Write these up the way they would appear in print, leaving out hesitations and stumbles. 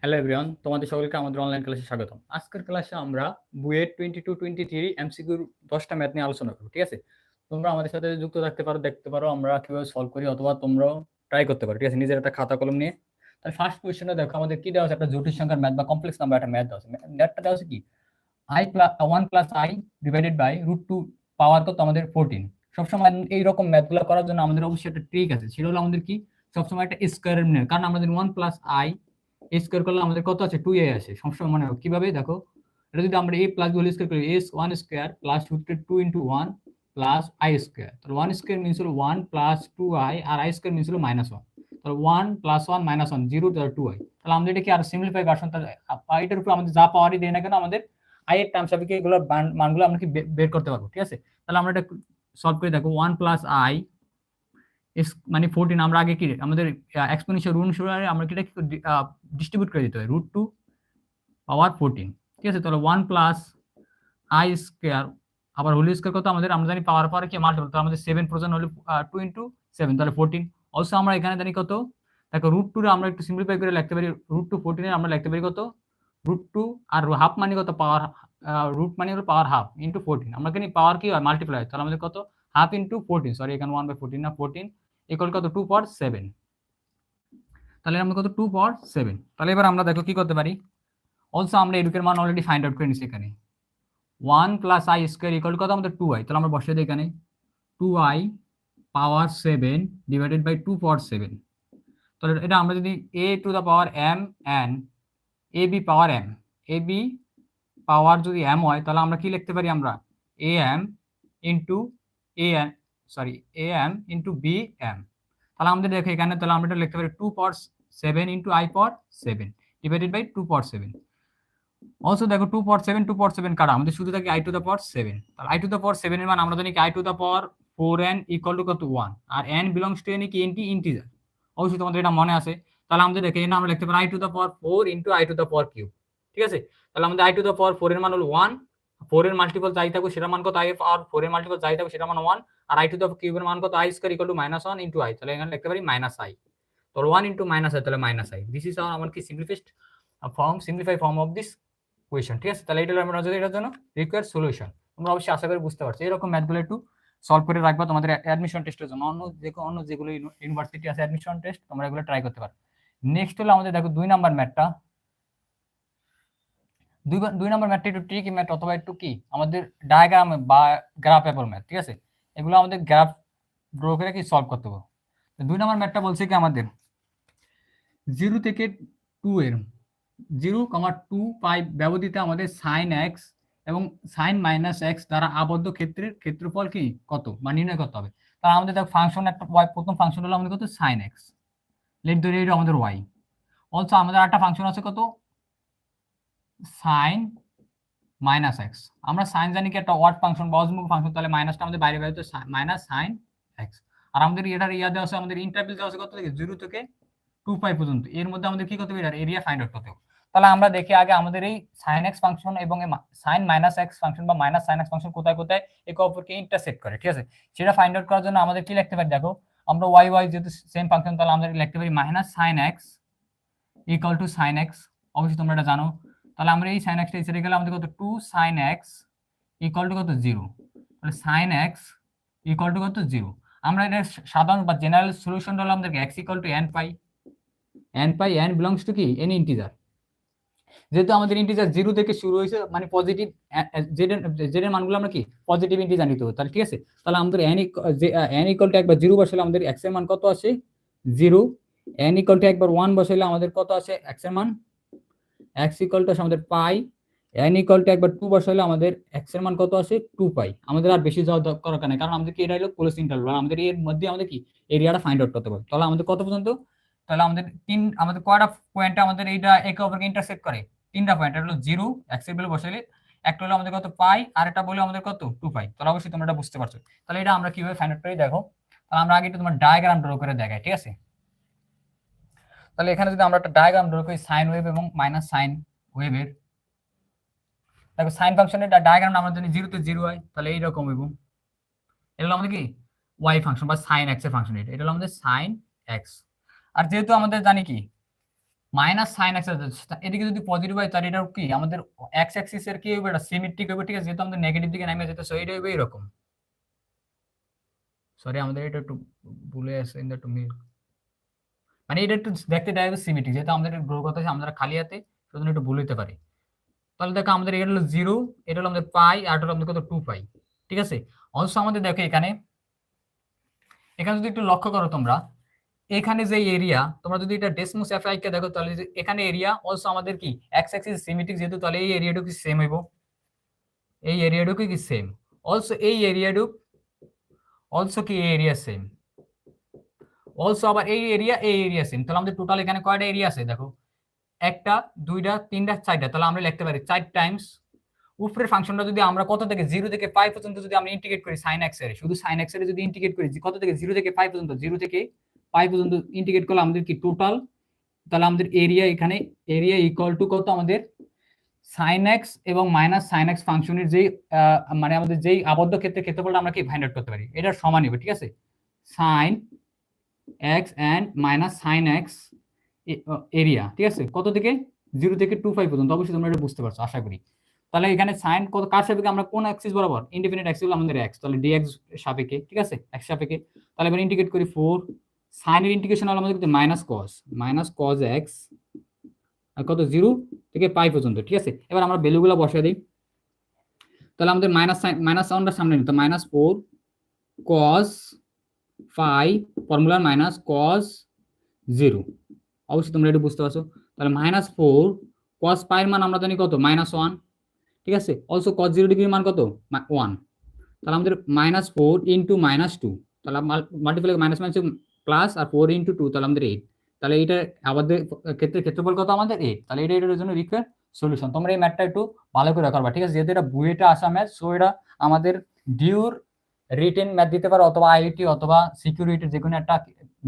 Hello everyone, তোমাদের সকলকে আমাদের অনলাইন ক্লাসে স্বাগতম। আজকের ক্লাসে আমরা বুয়েট 22-23 এমসিকিউর 10টা ম্যাথ নিয়ে আলোচনা করব। ঠিক আছে, তোমরা আমাদের সাথে যুক্ত থাকতে পারো, দেখতে পারো আমরা কিভাবে সলভ করি, অথবা তোমরাও ট্রাই করতে পারো। ঠিক আছে, নিজের একটা খাতা কলম নিয়ে। তাহলে ফার্স্ট কোয়েশ্চেনটা দেখো, আমাদের কি দেওয়া আছে? একটা জটিল সংখ্যার ম্যাথ বা কমপ্লেক্স নাম্বার একটা ম্যাথ দেওয়া আছে। ম্যাথটা দেওয়া আছে কি,1 প্লাস আই ডিভাইডেড বাই √2 পাওয়ার কত আমাদের 14। সবসময় এইরকম ম্যাথগুলো করার জন্য আমাদের অবশ্যই একটা ট্রিক আছে, সেটা হলো আমাদের কি, সবসময় একটা স্কোয়ারের নিয়ম। কারণ আমাদের 1 প্লাস আই স্কোয়ার করলে আমাদের কত আছে, 2a আসে। সবসময় মনে রাখো কিভাবে, দেখো এটা যদি আমরা a প্লাস হোল স্কোয়ার করি, a1 square plus 2 into 1 plus i square, তাহলে 1 স্কোয়ার মিনস হলো 1 প্লাস 2i, আর আই স্কোয়ার মিনস হলো -1। তাহলে 1 প্লাস 1 -1 0, তাহলে 2i। তাহলে আমাদের এটা কি আর সিম্পলিফাই ভার্সন, তাহলে এটার উপর আমাদের যা পাওয়ারই দেয় না কেন, আমাদের আই এর টার্ম সাপেক্ষে এগুলোর মানগুলো আমরা কি বের করতে পারবো। ঠিক আছে, তাহলে আমরা এটা সলভ করে দেখো, 1 প্লাস আই মানে 14। আমরা আগে কি আমাদের এক্সপোনেনশিয়াল রুট অনুসারে আমরা কি ডিস্ট্রিবিউট করে দিতে হয়, √2 পাওয়ার 14। ঠিক আছে, তাহলে 1 প্লাস আই স্কোয়ার আবার হোল স্কোয়ার কত আমাদের, আমরা জানি পাওয়ার পরে কি মাল্টিপল, তাহলে আমাদের 7 পর্যন্ত হলে 2 ইন্টু 7, তাহলে 14। অলসো আমরা এখানে জানি কত, দেখো √2 রে আমরা একটু সিম্পলিফাই করে লিখতে পারি, √2 14 এর আমরা লিখতে পারি কত, √2 আর হাফ মানে কত, পাওয়ার রুট মানে হলো পাওয়ার হাফ ইন্টু 14। আমরা জানি পাওয়ার কি হয়, মাল্টিপ্লাই হয়, তাহলে আমাদের কত, হাফ ইন্টু 14, সরি এখানে 1/14 না, 14 ইকুয়াল কত, 2 পাওয়ার 7। তাহলে আমরা কত, 2 পাওয়ার 7। তাহলে এবার আমরা দেখো কি করতে পারি, অলসো আমরা এডুকের মান অলরেডি ফাইন্ড আউট করে নিছি। এখানে 1 প্লাস আই স্কোয়ার ইকুয়াল কত আমাদের 2i, তাহলে আমরা বসিয়ে দিই এখানে 2i power 7 divided by 2 power 7। তাহলে এটা আমরা যদি a to the power m n ab power m, ab পাওয়ার যদি m হয়, তাহলে আমরা কি লিখতে পারি, আমরা am into an, sorry am into bm। তাহলে আমাদের দেখো এখানে, তাহলে আমরা এটা লিখতে পারি 2 power 7 into i power 7 divided by 2 power 7। Also দেখো 2 পাওয়ার 7 2 পাওয়ার 7 কাটা, আমাদের শুধু থাকে i টু দ্য পাওয়ার 7। তাহলে i টু দ্য পাওয়ার 7 এর মান আমরা জানি কি, i to the power 4n equal to কত, 1। আর n বিলংস টু এনি কি, ইন্টিজার। অবশ্যই তোমাদের এটা মনে আছে। তাহলে আমাদের দেখে এটা আমরা লিখতে পারি i to the power 4 into i to the power cube. ঠিক আছে, তাহলে আমাদের i টু দ্য পাওয়ার 4 এর মান হলো 1, 4 এর মাল্টিপল যাই থাকবে সেটার মান কত, i পাওয়ার 4 এর মাল্টিপল যাই থাকবে সেটার মান 1, আর i টু দ্য কিউবের মান কত, i square equal to -1 into i। তাহলে এখানে লিখতে পারি -i। তাহলে 1 ইন্টু -i, তাহলে -i। দিস ইজ আমার কি simplify form of this question. ঠিক আছে, তাহলে এটা আমরা যদি এটার জন্য রিকোয়ার্ড সলিউশন, তোমরা অবশ্যই আশা করি বুঝতে পারছো। এরকম ম্যাথগুলো একটু সলভ করে রাখবা তোমাদের অ্যাডমিশন টেস্টের জন্য। অন্য যেগুলো ইউনিভার্সিটি আছে অ্যাডমিশন টেস্ট, তোমরা এগুলো ট্রাই করতে পারো। নেক্সট হলো আমাদের দেখো 2 নাম্বার ম্যাথটা। 2 নাম্বার ম্যাথটা একটু ট্রিকি ম্যাথ, অথবা একটু কি আমাদের ডায়াগ্রাম বা গ্রাফ অ্যাপল ম্যাথ। ঠিক আছে, এগুলো আমাদের গ্রাফ ড্র করে কি সলভ করতে হবে। 2 নাম্বার ম্যাথটা বলছে কি, আমাদের 0 থেকে 2 এর 0,2 পাই ব্যবধিতে আমাদের sin x এবং sin - x দ্বারা আবদ্ধ ক্ষেত্রফল কি কত বা নির্ণয় করতে হবে। তাহলে আমাদের দেখো ফাংশন একটা প্রথম ফাংশন হলো আমাদের কত, sin x, লেট ধরে এটা আমাদের y। অলসো আমাদের একটা ফাংশন আছে কত, sin - x। আমরা sin জানি কি একটা ওয়ার্ড ফাংশন বা অজমুখ ফাংশন, তাহলে মাইনাসটা আমাদের বাইরে বাইরে, তো sin x। আর আমাদের এটার দেওয়া আছে, আমাদের ইন্টারভ্যাল দেওয়া আছে কত থেকে, 0 থেকে 2 পাই পর্যন্ত। এর মধ্যে আমাদের কি করতে হবে, এটার এরিয়া ফাইন্ড আউট করতে হবে। তাহলে আমরা দেখি আগে আমাদের এই sin x ফাংশন এবং sin - x ফাংশন বা sin x ফাংশন কোথায় কোথায় একে অপরকে ইন্টারসেক্ট করে। ঠিক আছে, সেটা ফাইন্ড আউট করার জন্য আমাদের কি লিখতে পারি, দেখো আমরা y যেহেতু সেম ফাংশন, তাহলে আমরা লিখতে পারি -sin x equal to sin x। অবশ্যই তোমরা এটা জানো। তাহলে আমরা এই sin x টা ছেড়ে গেলে আমাদের কত, 2 sin x ইকুয়াল টু কত, 0। তাহলে sin x ইকুয়াল টু কত, 0। আমরা এটা সাধারণ বা জেনারেল সলিউশন হলো আমাদের x equal to n pi, n belongs to কি, এনি ইন্টিজার। যেহেতু আমাদের ইন্টিজার 0 থেকে শুরু হয়েছে, মানে পজিটিভ জেড এর মানগুলো আমরা কি পজিটিভ ইন্টিজার নিতে হবে। তাহলে ঠিক আছে, তাহলে আমাদের n ইকুয়াল টু একবার 0 বসালে আমাদের x এর মান কত আসে, 0। n ইকুয়াল টু একবার 1 বসালে আমাদের কত আসে, x এর মান, x ইকুয়াল টু আমাদের পাই। n ইকুয়াল টু একবার 2 বসালে আমাদের x এর মান কত আসে, 2 পাই। আমাদের আর বেশি যাওয়া দরকার নেই, কারণ আমাদের কি এটা হলো ক্লোজ ইন্টারভাল, আমাদের এর মধ্যে আমাদের কি এরিয়াটা ফাইন্ড আউট করতে হবে। তাহলে আমাদের কত পর্যন্ত, তাহলে আমাদের কয়টা পয়েন্ট আমাদের এইটা একে অপরকে ইন্টারসেক্ট করে, 3টা পয়েন্ট। এটা হলো 0, x এর ভ্যালু বসালে, একটা হলো আমাদের কত, পাই, আর এটা বলে আমাদের কত, 2 পাই। তাহলে অবশ্যই তোমরা এটা বুঝতে পারছো। তাহলে এটা আমরা কিভাবে ফাইন্ড আউট করি দেখো। তাহলে আমরা আগে একটু তোমার ডায়াগ্রাম ড্র করে দেখাই। ঠিক আছে, তাহলে এখানে যদি আমরা একটা ডায়াগ্রাম ড্র করি সাইন ওয়েভ এবং মাইনাস সাইন ওয়েভের, দেখো সাইন ফাংশনের ডায়াগ্রাম আমরা জানি 0 তে 0 হয়, তাহলে এইরকম হইব। এটা হলো আমাদের কি y ফাংশন বা sin x এর ফাংশন। এটা হলো আমাদের sin x। আর যেহেতু আমাদের জানি কি মাইনাস সাইন এক্স, এদিকে যদি পজিটিভ হয় তাহলে এটা কি আমাদের এক্স অ্যাক্সিস এর কি হবে, এটা সিমেট্রিক হবে, ঠিক আছে, যেহেতু আমাদের নেগেটিভ দিকে নামে যেতে, সো এটা হবে এরকম। সরি আমাদের এটা একটু ভুলে আছে, ইন দ্য টু মিল, মানে এটা একটু দেখতে দেয় সিমেট্রিক, যেহেতু আমাদের গ্রহ কথা আছে আমরা খালি হাতে, সেজন্য একটু ভুল হতে পারে। তাহলে দেখো আমাদের এটা হলো 0, এটা হলো আমাদের পাই, আর এটা হলো আমাদের কত 2 পাই, ঠিক আছে। অলসো আমাদের দেখো এখানে এখানে যদি একটু লক্ষ্য করো তোমরা, এখানে যে এরিয়া, তোমরা যদি এটা ডেসমোস এফআই কে দেখো তাহলে এখানে এরিয়া অলসো আমাদের কি এক্স অ্যাক্সিস সিমেট্রিক, যেহেতু তাহলে এই এরিয়াটুকু কি সেম হইব, এই এরিয়াটুকু কি সেম, অলসো এই এরিয়াটুক অলসো কি এরিয়া সেম, অলসো আবার এই এরিয়া সেম। তাহলে আমাদের টোটাল এখানে কয়টা এরিয়া আছে দেখো, একটা, দুইটা, তিনটা, চারটা, তাহলে আমরা লিখতে পারি 4 টাইমস উপরের ফাংশনটা যদি আমরা কত থেকে 0 থেকে পাই পর্যন্ত যদি আমরা ইন্টিগ্রেট করি সাইন এক্স এর, শুধু সাইন এক্স এর যদি ইন্টিগ্রেট করি কত থেকে 0 থেকে পাই পর্যন্ত, 0 থেকে পাই পর্যন্ত ইন্টিগ্রেট করলে আমাদের কি টোটাল, তাহলে আমাদের এরিয়া এখানে এরিয়া ইকুয়াল টু কত আমাদের সাইন এক্স এবং মাইনাস সাইন এক্স ফাংশনের যেই মানে আমাদের যেই আবদ্ধ ক্ষেত্রের ক্ষেত্রফলটা আমরা কি ফাইন্ড আউট করতে পারি, এটার সমান হবে, ঠিক আছে, sine x and minus sine x area, ঠিক আছে, কত থেকে 0 থেকে 2 পাই পর্যন্ত। অবশ্যই তোমরা এটা বুঝতে পারছো আশা করি। তাহলে এখানে সাইন কত কার সাপেক্ষে, আমরা কোন অ্যাক্সিস বরাবর, ইনডিফিনিট অ্যাক্সিস হলো আমাদের এক্স, তাহলে ডিএক্স সাপেক্ষে, ঠিক আছে, এক্স সাপেক্ষে। তাহলে এবার ইন্টিগ্রেট করি 4, সাইনের ইন্টিগ্রেশন হলো আমাদের মাইনাস কজ এক্স, আর কত 0 থেকে পাই পর্যন্ত, ঠিক আছে। এবার আমরা ভ্যালুগুলো বসাই দিই, তাহলে আমাদের মাইনাস সাউন্ডটা সামনে নিতে, -4 কজ ফাই ফর্মুলার মাইনাস কজ 0, অবশ্যই তোমরা এটা বুঝতে পারছো। তাহলে -4 কজ পাইয়ের মান আমরা জানি কত -1, ঠিক আছে, অলসো কজ 0 ডিগ্রির মান কত 1, তাহলে আমাদের -4 ইন্টু -2, তাহলে মাল্টিপ্লাই মাইনাস মাইনাস প্লাস, আর 4 ইন্টু 2 তাহলে আমাদের 8, তাহলে এটা আমাদের ক্ষেত্রফল কত আমাদের 8, তাহলে এটা এটার জন্য রিকোয়ার সলিউশন। তোমরা এই ম্যাথটা একটু ভালো করে করবা, ঠিক আছে, যেহেতু এটা বুয়েটে আসা ম্যাথ, সো এটা আমাদের ডিউর রিটেন ম্যাথ দিতে পারে, অথবা আইআইটি অথবা সিকিউরিটি যে কোনো একটা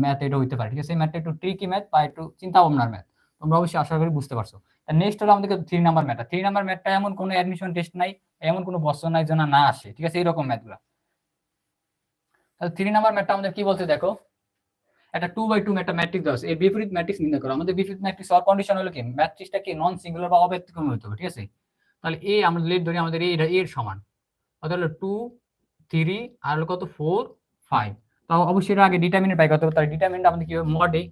ম্যাথ এটা হইতে পারে, ঠিক আছে। এই ম্যাথটা একটু ট্রিকি ম্যাথ বা একটু চিন্তা ভাবনার ম্যাথ, তোমরা অবশ্যই আশা করি বুঝতে পারছো। নেক্সট হলো আমাদের 3 নাম্বার ম্যাথটা। 3 নাম্বার ম্যাথটা এমন কোনো অ্যাডমিশন টেস্ট নাই, এমন কোনো বছর নাই যেন না আসে, ঠিক আছে, এইরকম ম্যাথগুলো। তাহলে 3 নাম্বার ম্যাথটা আমাদের কি বলতে দেখো, একটা 2/2 একটা ম্যাট্রিক্স দেওয়া আছে, এর বিপরীত ম্যাট্রিক্স নির্ণয় করো। আমাদের বিপরীত ম্যাট্রিক্স হওয়ার কন্ডিশন হলো কি ম্যাট্রিক্সটা কি নন সিঙ্গুলার বা অব্যতিক্রম হতে হবে, ঠিক আছে। তাহলে এ আমরা লেট ধরি আমাদের এটা এর সমান, অর্থাৎ হলো 2 3 আর হলো কত 4 5, তাও অবশ্যই এর আগে ডিটারমিনেন্ট পাই করতে হবে, তাহলে ডিটারমিনেন্ট আমাদের কি হবে মড এ,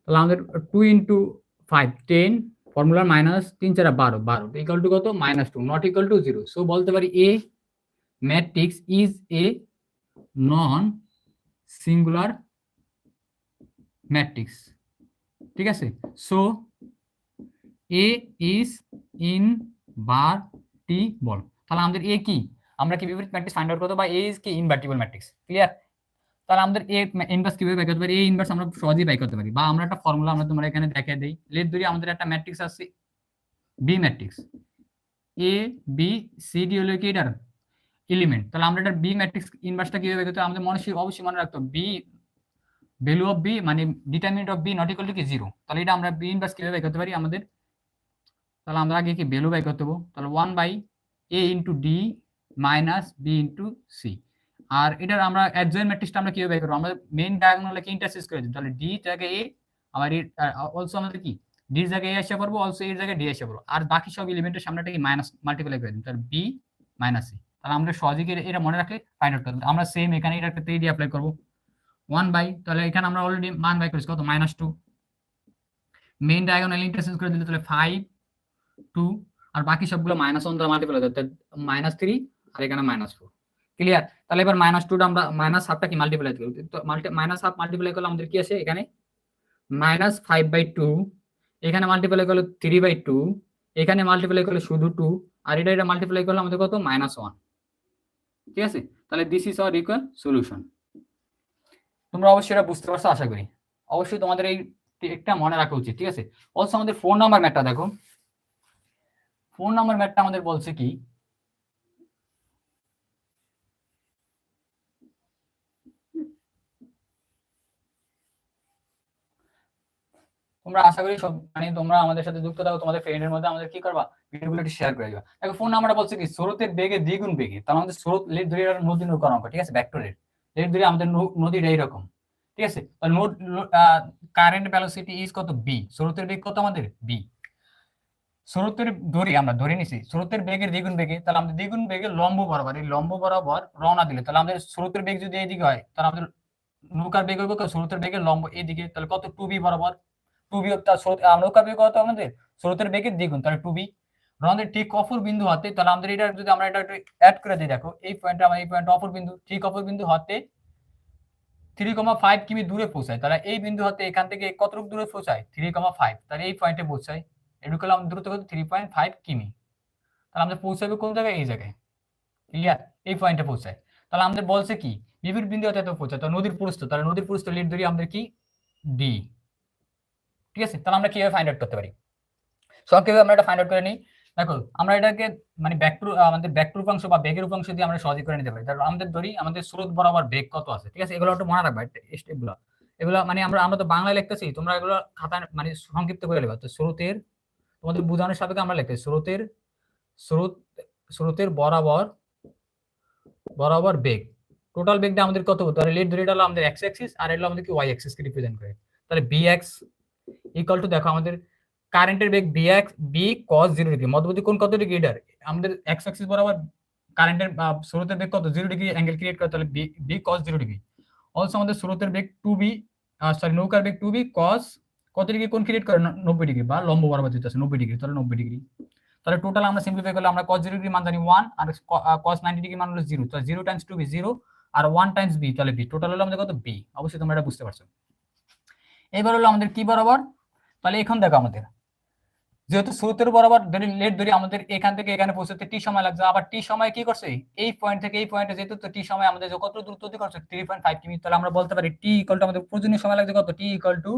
তাহলে আমাদের 2 ইনটু 5 10 ফর্মুলার মাইনাস 3 4 12 12 ইকুয়াল টু কত -2 নট ইকুয়াল টু 0, সো বলতে পারি A matrix is a non singular matrix, ঠিক আছে। সো এ ইজ ইনভার্টিবল, তাহলে আমাদের এ কি, আমরা কি বিপরীত ম্যাট্রিক্স ফাইন্ড আউট করতে, বা এ ইজ কি ইনভার্টিবল ম্যাট্রিক্স, ক্লিয়ার। তাহলে আমাদের এ ইনভার্স কিভাবে বাই করতে পারি, এ ইনভার্স আমরা সহজেই বাই করতে পারি, বা আমরা একটা ফর্মুলা আমরা তোমরা এখানে দেখিয়ে দেই। লেট ধরি আমাদের একটা ম্যাট্রিক্স আছে B matrix, A B C D হলো কি এটার এলিমেন্ট, তাহলে আমরা এটা বি ম্যাট্রিক্স ইনভার্সটা কিভাবে বাই করতে, আমাদের অবশ্যই মনে রাখতে বি ভ্যালু অফ বি মানে determinant of B not equal to কি 0, তাহলে এটা আমরা বি ইনভার্স কিভাবে বাই করতে পারি আমাদের, তাহলে আমরা আগে কি ভ্যালু বাই করতে হবে, তাহলে 1/a into D minus B into C, আর এটার আমরা অ্যাডজয়েন্ট ম্যাট্রিক্সটা আমরা কিভাবে বাই করব, আমরা মেইন ডায়াগোনালকে ইন্টারচেঞ্জ করে দিই, তাহলে ডি জায়গায় এ, আবার অলসো আমাদের কি ডি জায়গায় এ আসে পড়বো, অলসো এর জায়গায় ডি আসে পড়বো, আর বাকি সব এলিমেন্টের সামনেটা কি মাইনাস মাল্টিপ্লাই করে দিই, তাহলে বি মাইনাস সি, তাহলে আমরা সহজেই এটা মনে রাখলে ফাইন্ড আউট করব। আমরা সেম এখানে এটা একটা 3 দিয়ে অ্যাপ্লাই করব 1 তাহলে এখানে আমরা অলরেডি মান বাই করেছি কত -2, মেইন ডায়াগোনাল ইন্টারচেঞ্জ করে দিলে তাহলে 5 2, আর বাকি সবগুলো -1 দ্বারা মাল্টিপ্লাই করতে -3, আর এখানে -4, ক্লিয়ার। তাহলে এবার -2টা আমরা -1/2টা কি মাল্টিপ্লাই করব, তো -1/2 মাল্টিপ্লাই করলে আমাদের কি আসে এখানে -5/2, এখানে মাল্টিপ্লাই করলে 3/2, এখানে মাল্টিপ্লাই করলে শুধু 2, আর এটা মাল্টিপ্লাই করলে আমাদের কত -1, ঠিক আছে। তাহলে this is our equal solution. তোমরা অবশ্যই এটা বুঝতে পারছো আশা করি, অবশ্যই তোমাদের এই একটা মনে রাখা উচিত, ঠিক আছে। অলসো আমাদের 4 নাম্বার ম্যাথটা দেখো, 4 নাম্বার ম্যাথটা আমাদের বলছে কি, তোমরা আশা করি সব মানে তোমরা আমাদের সাথে যুক্ত থাকো, তোমাদের ফ্রেন্ডের মধ্যে আমাদের কি করবা ভিডিওগুলো একটু শেয়ার করে দিবা। দেখো 4 নাম্বারটা বলছে কি স্রোতের বেগে দ্বিগুণ বেগে, তাহলে আমাদের স্রোত লেট ধরে নদী নৌকা অঙ্ক, ঠিক আছে, ভেক্টরের লেট ধরে আমাদের নদীটা এইরকম, ঠিক আছে। তাহলে কারেন্ট ভেলোসিটি ইজ কত বি, স্রোতের বেগ কত আমাদের বি। স্রোতের ধরি আমরা ধরে নিছি স্রোতের বেগের দ্বিগুণ বেগে, তাহলে আমাদের দ্বিগুণ বেগে লম্ব বরাবর, এই লম্ব বরাবর রওনা দিলে তাহলে আমাদের স্রোতের বেগ যদি এইদিকে হয় তাহলে আমাদের নৌকার বেগ হবে স্রোতের বেগের লম্ব এইদিকে, তাহলে কত 2b বরাবর। 2b তার স্রোত নৌকার বেগ কত আমাদের স্রোতের বেগের দ্বিগুণ, তাহলে 2b। আমাদের ঠিক অপর বিন্দু হাতে, তাহলে আমাদের এটা যদি আমরা এটা একটু অ্যাড করে দিই, দেখো এই পয়েন্টটা আমার এই পয়েন্ট অপর বিন্দু, ঠিক অপর বিন্দু হাতে 3,5 কিমি দূরে পৌঁছায়, তাহলে এই বিন্দু হাতে এখান থেকে কতটুকু দূরে পৌঁছায় 3,5, তাহলে এই পয়েন্টে পৌঁছায়, এটুকু আমাদের দূরত্ব কত 3.5 কিমি। তাহলে আমাদের পৌঁছাবে কোন জায়গায়, এই জায়গায়, ক্লিয়ার, এই পয়েন্টে পৌঁছায়। তাহলে আমাদের বলছে কি বিভিন্ন বিন্দু হাতে পৌঁছায়, তো নদীর প্রস্থ, তাহলে নদীর প্রস্থ লিড ধরি আমাদের কি ডি, ঠিক আছে। তাহলে আমরা কিভাবে ফাইন্ড আউট করতে পারি, সংক্ষেপে আমরা এটা ফাইন্ড আউট করে নিই। দেখো আমরা এটাকে মানে আমাদের ব্যাক রূপাংশ বা বেগের রূপাংশ দিয়ে আমরা সহজে করে নিতে পারি। তাহলে আমাদের ধরি আমাদের স্রোত বরাবর বেগ কত আছে, ঠিক আছে, এগুলো একটু মনে রাখবা স্টেপগুলো। এগুলো মানে আমরা তো বাংলায় লিখতেছি, তোমরা এগুলো খাতায় মানে সংক্ষিপ্ত করে লিখবা। তো স্রোতের, তোমাদের বোঝানোর সাপেক্ষে আমরা লিখতেছি স্রোতের বরাবর বেগ, টোটাল বেগটা আমাদের কত, তাহলে লেট ধরে এটা হলো আমাদের এক্স অ্যাক্সিস আর এটা আমাদের কি ওয়াই অ্যাক্সিস কে রিপ্রেজেন্ট করে। তাহলে bx ইকুয়াল টু, দেখো আমাদের কারেন্টের বেগ বি cos 0 ডিগ্রি, মধ্যবর্তী কোণ কত ডিগ্রি, এটার আমাদের এক্স অ্যাক্সিস বরাবর কারেন্টের স্রোতের বেগ কত 0 ডিগ্রি অ্যাঙ্গেল ক্রিয়েট করে, তাহলে বি cos 0 ডিগ্রি। অলসো আমাদের স্রোতের বেগ 2b নৌকার বেগ 2b cos কত ডিগ্রি কোণ ক্রিয়েট করে 90 ডিগ্রি, বা লম্ব বরাবর যেটা আছে 90 ডিগ্রি, তাহলে 90 ডিগ্রি। তাহলে টোটাল আমরা সিম্পলিফাই করলে আমরা cos 0 ডিগ্রি মান জানি 1 আর cos 90 ডিগ্রি মান হলো 0, তাহলে 0 টাইমস 2b 0 আর 1 টাইমস b, তাহলে b টোটাল হলো আমাদের কত b। অবশ্যই তোমরা এটা বুঝতে পারছো। এবার হলো আমাদের কি বরাবর, তাহলে এখন দেখো আমাদের যেহেতু স্রোতের বরাবর লেট ধরি আমাদের এখান থেকে এখানে পৌঁছতে টি সময় লাগছে, আবার টি সময় কি করছে এই পয়েন্ট থেকে এই পয়েন্টে যেহেতু, তো টি সময় আমাদের কত দূরত্ব অতিক্রম করছে 3.5 কিমি, তাহলে আমরা বলতে পারি টি ইকুয়াল টু আমাদের প্রয়োজনীয় সময় লাগছে কত, T equal to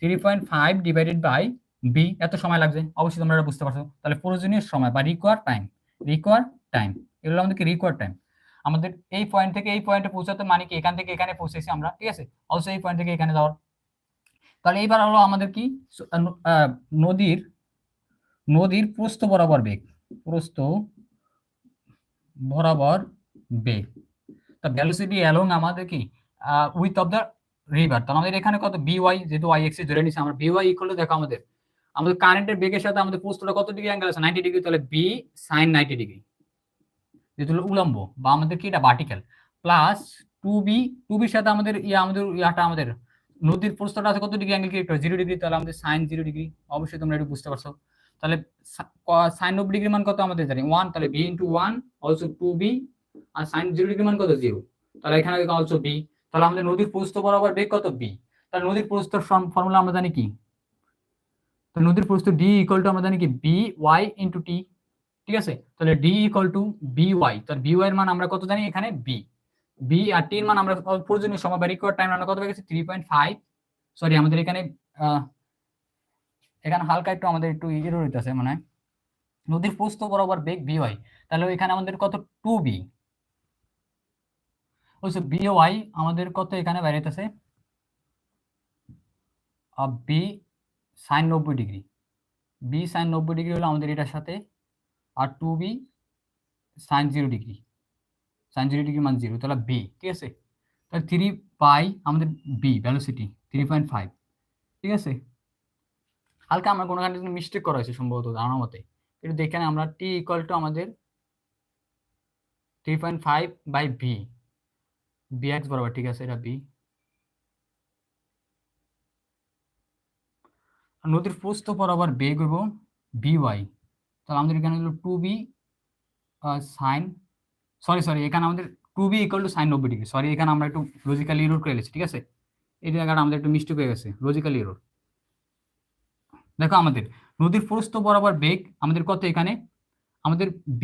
3.5 divided by B, এত সময় লাগছে। অবশ্যই তোমরা এটা বুঝতে পারছো। তাহলে প্রয়োজনীয় সময় বা রিকোয়ার টাইম এগুলো আমাদের কি রিকোয়ার টাইম আমাদের এই পয়েন্ট থেকে এই পয়েন্টে পৌঁছাতে, মানে কি এখান থেকে এখানে পৌঁছেছি আমরা, ঠিক আছে, অবশ্যই এই পয়েন্ট থেকে এখানে যাওয়ার। তাহলে এইবার হলো আমাদের কি নদীর প্রস্থ বরাবর বেগ, তা ভেলোসিটি অ্যালং আমাদের কি উইথ অফ দ্য রিভার, তাহলে আমাদের এখানে কত বিওয়াই, যেহেতু ওয়াই এক্সিস ধরে নিছি আমরা, বিওয়াই ইকুয়াল টু, দেখো আমাদের কারেন্টের বেগের সাথে আমাদের প্রস্থটা কত ডিগ্রি অ্যাঙ্গেল আছে 90 ডিগ্রি, তাহলে বি sin 90 ডিগ্রি, যেহেতু উলম্ব বা আমাদের কি এটা ভার্টিক্যাল, প্লাস 2bর সাথে আমাদের আমাদের নদীর প্রস্থটা আছে কত ডিগ্রি অ্যাঙ্গেল ক্রিয়েট করে 0 ডিগ্রি, তাহলে আমাদের sin 0 ডিগ্রি। অবশ্যই তোমরা এটা বুঝতে পারছো। তাহলে sin 90 ডিগ্রি মান কত আমাদের জানি 1, তাহলে b * 1 অলসো 2b, আর sin 0 ডিগ্রি মান কত 0, তাহলে এখানে অলসো b। তাহলে আমাদের নদীর প্রস্থ বরাবর বেগ কত b, তাহলে নদীর প্রস্থের ফর্মুলা আমরা জানি কি, তো নদীর প্রস্থ d ইকুয়াল টু আমরা জানি কি by * t, ঠিক আছে। তাহলে d ইকুয়াল টু by, তাহলে by এর মান আমরা কত জানি এখানে b আর t এর মান আমরা প্রয়োজনীয় সময় বা রিকোয়ার্ড টাইম আমরা কত পেয়েছি 3.5, সরি আমাদের এখানে হালকা একটু আমাদের একটু এরর হইতাছে মানে নদীর প্রস্থ বরাবর বেগ by, তাহলে এখানে আমাদের কত 2b, ওইসব by আমাদের কত এখানে বেরিয়েছে b sin 90 degree, b sin 90 degree হলো আমাদের এটার সাথে, আর 2b sin 0 ডিগ্রি, মান 0, তাহলে b, ঠিক আছে। তাহলে 3 পাই আমাদের b ভেলোসিটি 3.5, ঠিক আছে। হালকা আমরা কোনো কারণে মিস্টেক করা হয়েছে সম্ভবত ধারণা মতে, একটু দেখে আমরা t ইকুয়াল টু আমাদের 3.5 বাই b, bx বরাবর, ঠিক আছে, এটা b। নদীর প্রস্থ বরাবর বেগ হইব by, তাহলে আমাদের এখানে হলো 2b sin, সরি এখানে আমাদের 2b equal to sin 90 degree, sorry এখানে আমরা একটু লজিক্যালি এরর করে নিয়েছি, ঠিক আছে, এই জায়গাটা আমাদের একটু মিস্টেক হয়ে গেছে, লজিক্যালি এরর। দেখো আমাদের নদীর প্রস্থ বরাবর বেগ আমাদের কত এখানে আমাদের b,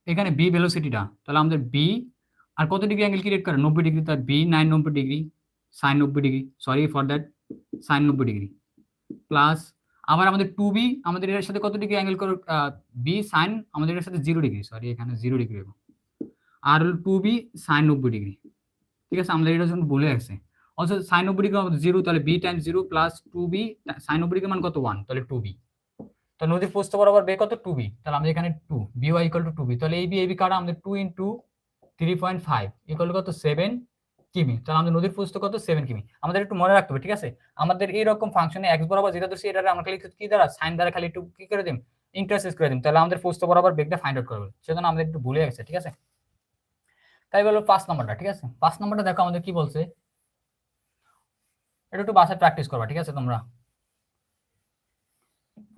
এখানে b ভেলোসিটিটা, তাহলে আমাদের b আর কত ডিগ্রি অ্যাঙ্গেল ক্রিয়েট করে 90 ডিগ্রি, তার b 90 degree sin 90 degree, sorry for that sin 90 degree, plus আবার আমাদের 2b আমাদের এর সাথে কত ডিগ্রি অ্যাঙ্গেল করে b sin আমাদের এর সাথে 0 ডিগ্রি, সরি এখানে 0 ডিগ্রি হবে, আর 2b sin 90 ডিগ্রি, ঠিক আছে, আমাদের এটা যখন বলে আছে অলসো sin 90 ডিগ্রি 0, তাহলে b Times 0 plus 2b sin 90 degree মান কত 1, তাহলে 2b। তো নদীর প্রস্থ বরাবর বেগ কত 2b, তাহলে আমরা এখানে 2 by = 2b, তাহলে ab কাটা আমাদের 2 * 3.5 ইকুয়াল কত 7 কিমি, তাহলে আমাদের নদীর প্রস্থ কত 7 কিমি। আমাদের একটু মনে রাখতে হবে, ঠিক আছে? আমাদের এইরকম ফাংশনে x বরাবর যেটা ধরছি এটা আমরা খালি কি দ্বারা সাইন দ্বারা খালি একটু কি করে দিম, ইন্টারচেঞ্জ করে দিম, তাহলে আমাদের প্রস্থ বরাবর বেগটা ফাইন্ড আউট করবে। সেজন্য আমাদের একটু ভুলে গেছে, ঠিক আছে? তাই বলো 5 নম্বরটা, ঠিক আছে? 5 নম্বরটা দেখো আমাদের কি বলছে, এটা একটু বাসায় প্র্যাকটিস করবা, ঠিক আছে তোমরা?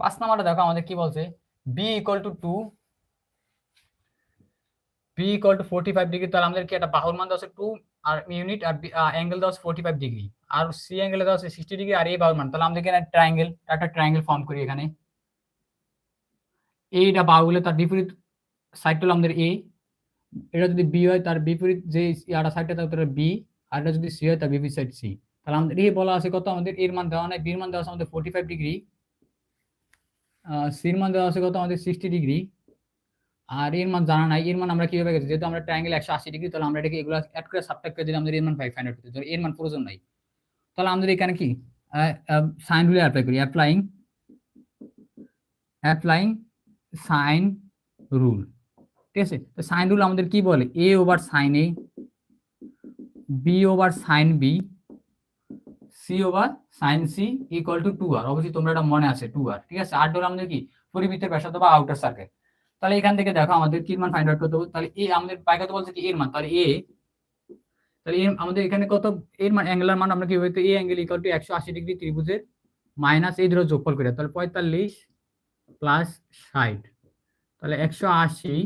5 নম্বরটা দেখো আমাদের কি বলছে, b equal to 2, b equal two 45 degree, তাহলে আমাদের কি একটা বাহুর মান দেওয়া আছে 2 আর ইউনিট, আর অ্যাঙ্গেল দেওয়া আছে 45 ডিগ্রি, আর সি অ্যাঙ্গেল দেওয়া আছে 60 ডিগ্রি, আর এই বাহুর মান, তাহলে আমাদের এখানে একটা ট্রায়াঙ্গেল ফর্ম করি। এখানে এইটা বাহু হলে তার বিপরীত সাইড হলো আমাদের এ, এটা যদি বি হয় তার বিপরীত যে ইয়াটা সাইডটা তার বি, আর এটা যদি সি হয় তার বিপরীত সাইড সি। তাহলে আমাদের এই বলা আছে কত, আমাদের এর মান দেওয়া নাই, বির মান দেওয়া আছে আমাদের 45 ডিগ্রি, সির মান দেওয়া আছে কত আমাদের 60 ডিগ্রি, আর এর মান জানা নাই। এর মান আমরা কিভাবে গেছি, যেহেতু আমরা ট্রায়াঙ্গেল 180 ডিগ্রি, তাহলে আমরা এটাকে এগুলো অ্যাড করে সাবট্রাক্ট করে দিলে আমাদের এর মান ফাইন্ড আউট করতে, ধর এর মান প্রয়োজন নাই। তাহলে আমাদের এখানে কি সাইন রুলে অ্যাপ্লাই করি, অ্যাপ্লাইং সাইন রুল, ঠিক আছে? তো সাইন রুল আমাদের কি বলে, a over sign a, b over sign b, c over sign c equal to 2r। অবশ্যই তোমরা এটা মনে আছে 2r, ঠিক আছে? আর হলো আমাদের কি পরিবৃত্তের ব্যাসার্ধ বা আউটার সার্কেল। তাহলে এখান থেকে দেখো আমাদের কি মান ফাইন্ড আউট করতে হবে, তাহলে a আমাদের পাই কত বলছে কি এর মান, তাহলে আমাদের এখানে কত এর মান, অ্যাঙ্গেলের মান আমরা কি হবে, তো a angle equal to 180 degree ত্রিভুজের মাইনাস এই ধরো যোগফল করে, তাহলে 45 প্লাস 60, তাহলে 180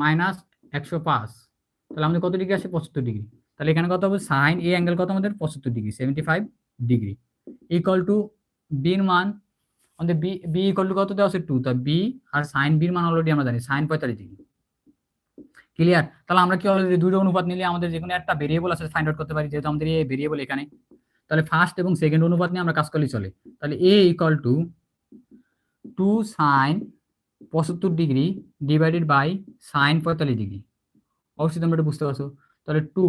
মাইনাস 105, তাহলে আমাদের কত ডিগ্রি আসে 75 ডিগ্রি। তাহলে এখানে কত হবে, সাইন এ অ্যাঙ্গেল কত আমাদের 75 ডিগ্রি, 75 ডিগ্রি ইকুয়াল টু বির মান আমাদের বি ইকুয়াল টু কত দেওয়া আছে 2, তা বি আর সাইন বির মান অলরেডি আমরা জানি সাইন 45 ডিগ্রি। ক্লিয়ার? তাহলে আমরা কি অলরেডি দুটো অনুপাত নিলে আমাদের যে কোনো একটা ভেরিয়েবল আছে ফাইন্ড আউট করতে পারি, যেহেতু আমাদের এই ভেরিয়েবল এখানে। তাহলে ফার্স্ট এবং সেকেন্ড অনুপাত নিয়ে আমরা কাজ করলে চলে। তাহলে A equal to 2 sine 75 degree divided by sine 45 degree. অবশ্যই তোমরা এটা বুঝতে পারছো। তাহলে 2,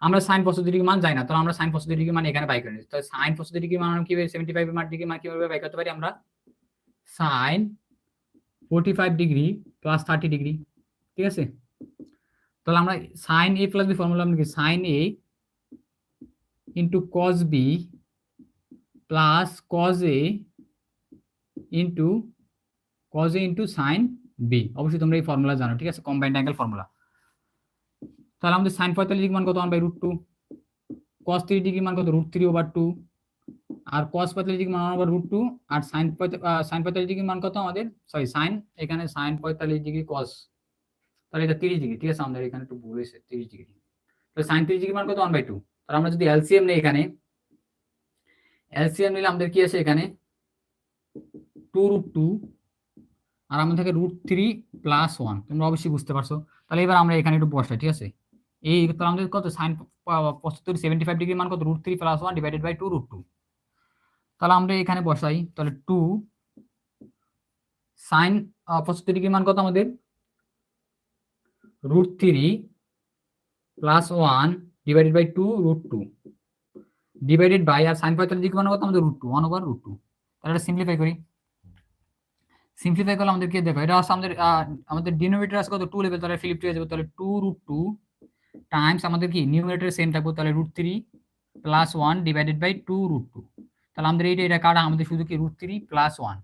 আমরা সাইন 75 ডিগ্রি মান জানি না, তাহলে আমরা সাইন 75 ডিগ্রি মান এখানে বাই করে নিই। তাহলে সাইন 75 ডিগ্রি মান কিভাবে 75 মান ডিগ্রি মান কিভাবে বাই করতে পারি, আমরা সাইন 45 ডিগ্রি প্লাস 30 ডিগ্রি, ঠিক আছে? তাহলে আমরা sine a plus B formula আমরা কি sine a into cos b plus cos a into sine b। অবশ্যই তোমরা এই ফর্মুলা জানো, ঠিক আছে? Combined angle formula. তাহলে আমাদের সাইন 45 ডিগ্রি মান কত, 1/√2, cos 30 ডিগ্রি মান কত, √3/2, আর cos 45 ডিগ্রি মান 1/√2, আর সাইন 45 ডিগ্রি মান কত আমাদের, সরি সাইন, এখানে সাইন 45 ডিগ্রি cos, তাহলে এটা 30 ডিগ্রি, ঠিক আছে? আমাদের এখানে একটু ভুল হয়েছে, 30 ডিগ্রি। তাহলে সাইন 30 ডিগ্রি মান কত, 1/2। তাহলে আমরা যদি এলসিএম নেই, এখানে এলসিএম নিলে আমাদের কি আছে, এখানে 2√2, আর আমাদের থাকে √3 + 1। তোমরা অবশ্যই বুঝতে পারছো। তাহলে এবার আমরা এখানে একটু বসাই, ঠিক আছে? এই তাহলে আমাদের কত সাইন 75 ডিগ্রি মান কত, √3 + 1 ডিভাইডেড বাই 2√2। তাহলে আমরা এখানে বসাই, তাহলে 2 সাইন 75 ডিগ্রি মান কত আমাদের, √3 + 1 ডিভাইডেড বাই 2√2 ডিভাইডেড বাই, আর সাইন 45 ডিগ্রি মান কত আমাদের √2, 1/√2। তাহলে এটা সিম্পলিফাই করি। সিম্পলিফাই করলে আমাদের কি দেখো, এটা আছে আমাদের ডিনোমিনেটর আছে কত 2 লেভেল, তাহলে ফ্লিপ হয়ে যাবে। তাহলে 2√2 টাইমস আমাদের কি নিউমারেটর সেম থাকবে, তাহলে √3 + 1 ডিভাইডেড বাই 2√2। তাহলে আমাদের এটা কাটা আমাদের শুধু কি √3 + 1,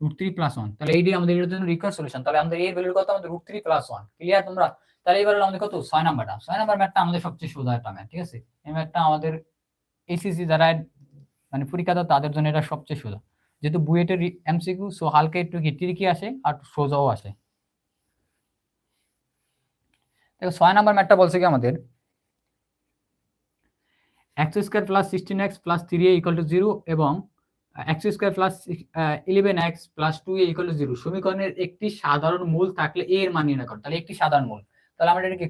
√3 + 1। তাহলে এইটাই আমাদের এর জন্য রিকোয়ার্ড সলিউশন। তাহলে আমাদের এর ভ্যালু কত, আমাদের √3 + 1। ক্লিয়ার তোমরা? তাহলে এবারে আমাদের কত 6 নাম্বারটা, 6 নাম্বার ম্যাথটা আমাদের সবচেয়ে সোজা একটা ম্যাথ, ঠিক আছে? এই ম্যাথটা আমাদের এসএসসি যারা মানে পরীক্ষা দাও তাদের জন্য এটা সবচেয়ে সোজা, যেহেতু বুয়েটের এমসিকিউ, সো হালকা একটু ট্রিকি আসে আর সোজাও আসে। দেখো 6 নাম্বার ম্যাথটা বলছে কি আমাদের x² + 16x + 3a = 0 এবং x² + 11x + 2a = 0 সমীকরণের একটি সাধারণ মূল থাকলে a এর মান নির্ণয় করো। তাহলে একটি সাধারণ মূল, তাহলে আমরা এটাকে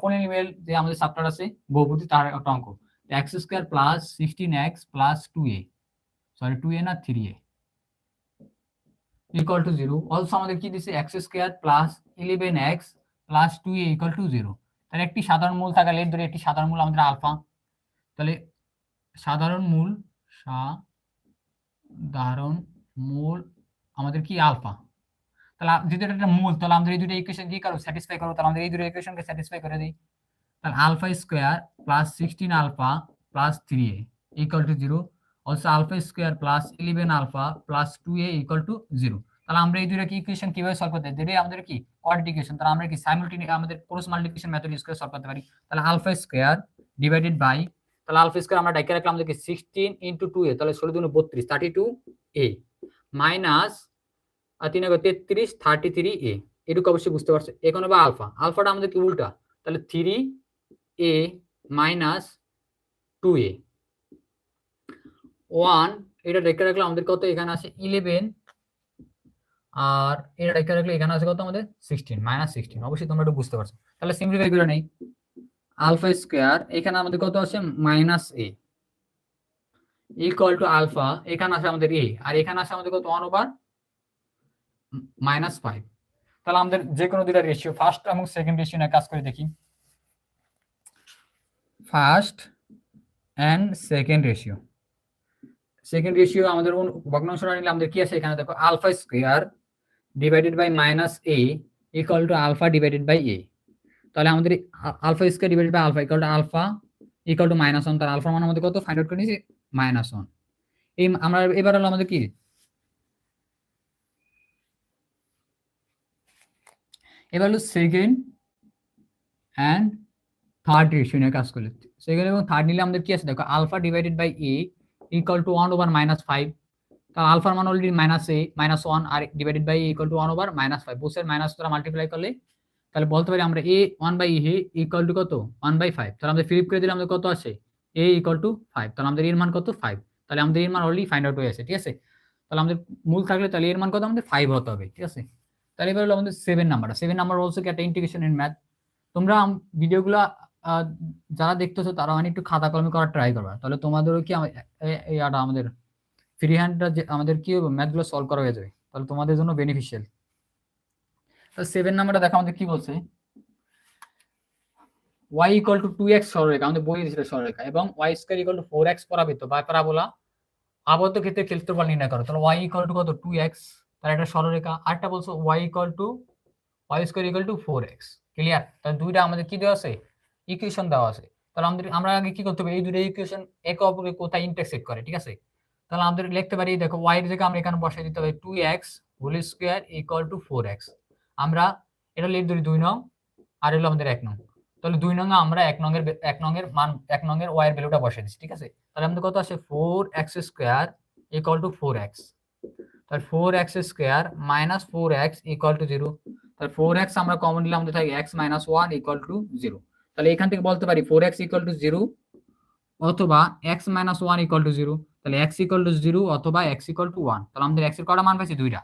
পলিনোমিয়াল যে আমাদের চ্যাপ্টার আছে বহুপদী, তার একটা অঙ্ক, x² + 16x + 2a, sorry 2a না 3a = 0। অলসো আমাদের কি দিছে, x² + 11x + 2a = 0। তাহলে একটি সাধারণ মূল থাকলে এর ধরে একটি সাধারণ মূল আমাদের আলফা, তাহলে সাধারণ মূল আমাদের কি আলফা। তাহলে যেহেতু এটা একটা মূল, তাহলে আমাদের এই দুটো ইকুয়েশন কি করো, স্যাটিসফাই করো। তাহলে আমাদের এই দুটো ইকুয়েশনকে স্যাটিসফাই করে দিই। তাহলে alpha square plus 16 alpha plus 3a equal to 0, also alpha square plus 11 alpha plus 2a equal to 0। তাহলে আমরা এই দুইটা ইকুয়েশন কিভাবে সলভ করতে পারি? আমাদের কি কোয়াড্রেটিক ইকুয়েশন, তাহলে আমরা কি সাইমালটেনিয়াস আমাদের ক্রস মাল্টিপ্লিকেশন মেথড ইউজ করে সলভ করতে পারি। তাহলে আলফা স্কোয়ার ডিভাইডেড বাই, তাহলে আলফা স্কোয়ার আমরা ডাইকে রাখলাম আমাদেরকে 16 ইনটু 2a, তাহলে 16 দুগুণে 32 32a মাইনাস 3 33 33a, এটুকু অবশ্যই বুঝতে পারছো। এখন হবে আলফা, আলফাটা আমাদের কি উল্টা, তাহলে 3a মাইনাস 2a 1, এটা রেখে রাখলে আমাদের কত এখানে আছে 11, আর এটা রেখে রাখলে এখানে আছে কত আমাদের 16 মাইনাস 16, অবশ্যই তোমরা একটু বুঝতে পারছো। তাহলে সিম্পলিফাই করে নেই, আলফা স্কয়ার এখানে আমাদের কত আছে minus a equal to alpha, এখানে আছে আমাদের a, আর এখানে আছে আমাদের কত 1 ওভার মাইনাস 5। তাহলে আমাদের যে কোনো দুইটা রেশিও, ফার্স্ট এবং সেকেন্ড রেশিও নিয়ে কাজ করে দেখি। First and second ratio, second ratio আমাদের ভগ্নাংশটা নিলে আমাদের কি আছে এখানে দেখো, alpha square divided by minus a equal to alpha divided by a। তাহলে আমাদের alpha square divided by alpha equal to minus 1, তার আলফা মান আমাদের কত ফাইন্ড আউট করে নিয়েছি -1। এই আমরা এবার হলো আমাদের কি, এবার হলো সেকেন্ড এন্ড থার্ড রেশিও নিয়ে কাজ করলে। সেকেন্ড এবং থার্ড নিলে আমাদের কি আছে দেখো, alpha divided by a equal to 1 over -5, তাহলে আলফার মান অলরেডি -1 আর divided by a equal to 1 over -5, বোথের মাইনাস দ্বারা মাল্টিপ্লাই করলে তাহলে বলতে পারি আমরা a 1/a ইকুয়াল টু কত 1/5। তাহলে আমাদের ফ্লিপ করে দিলে আমাদের কত আসে a ইকুয়াল টু 5, তাহলে আমাদের এর মান কত 5, তাহলে আমাদের এর মান অলরেডি ফাইন্ড আউট হয়ে আছে। ঠিক আছে, তাহলে আমাদের মূল থাকলে তাহলে এর মান কত আমাদের 5 হতে হবে। ঠিক আছে, তাহলে এবার হলো আমাদের 7 নাম্বারটা। 7 নাম্বার অলসো কি একটা ইন্টিগ্রেশন ইন ম্যাথ। তোমরা ভিডিওগুলো যারা দেখতেছো তারা মানে একটু খাতা কলমে করার ট্রাই করবা, তাহলে তোমাদেরও কি আমাদের ফ্রি হ্যান্ডটা আমাদের কি ম্যাথগুলো সলভ করা হয়ে যাবে, তাহলে তোমাদের জন্য বেনিফিশিয়াল। তো 7 নাম্বারটা দেখো আমাদের কি বলছে, y ইকুয়াল টু 2x সরলরেখা, আমাদের বই দিয়েছিল সরলরেখা, এবং y square equal two 4x পরাবৃত্ত বা প্যারাবোলা আবদ্ধ ক্ষেত্রে ক্ষেত্রফল নির্ণয় করো। তাহলে y ইকুয়াল টু কত 2x, তার একটা সরলরেখা। আরেকটা বলছো y square equal two 4x। Clear? তাহলে দুইটা আমাদের কি দেওয়া আছে, ইকুয়েশন দেওয়া আছে। তাহলে আমরা আগে কি করতে হবে, এই দুটো ইকুয়েশন একে অপরকে কোথায় ইন্টারসেক্ট করে। ঠিক আছে, তাহলে আমাদের লিখতে পারি দেখো y এর জায়গায় আমরা এখানে বসাই দিতে হবে 2x whole square equal two 4x। আমরা এটা লিখে ধরি 2 নং, আর হলো আমাদের 1 নং। তাহলে 2 নং আমরা 1 নং এর y এর ভ্যালুটা বসাই দিচ্ছি। ঠিক আছে, তাহলে আমাদের কত আসে 4x square equal two 4x, তাহলে 4x square minus 4x equal to 0। তাহলে 4x আমরা কমন নিলে আমাদের থাকে x মাইনাস 1 ইকুয়াল টু 0। তাহলে এখান থেকে বলতে পারি 4x ইকুয়াল টু 0 অথবা x মাইনাস 1 ইকুয়াল টু 0। তাহলে x ইকুয়াল টু 0 অথবা x ইকুয়াল টু 1। তাহলে আমাদের x এর কটা মান পাইছি, দুইটা।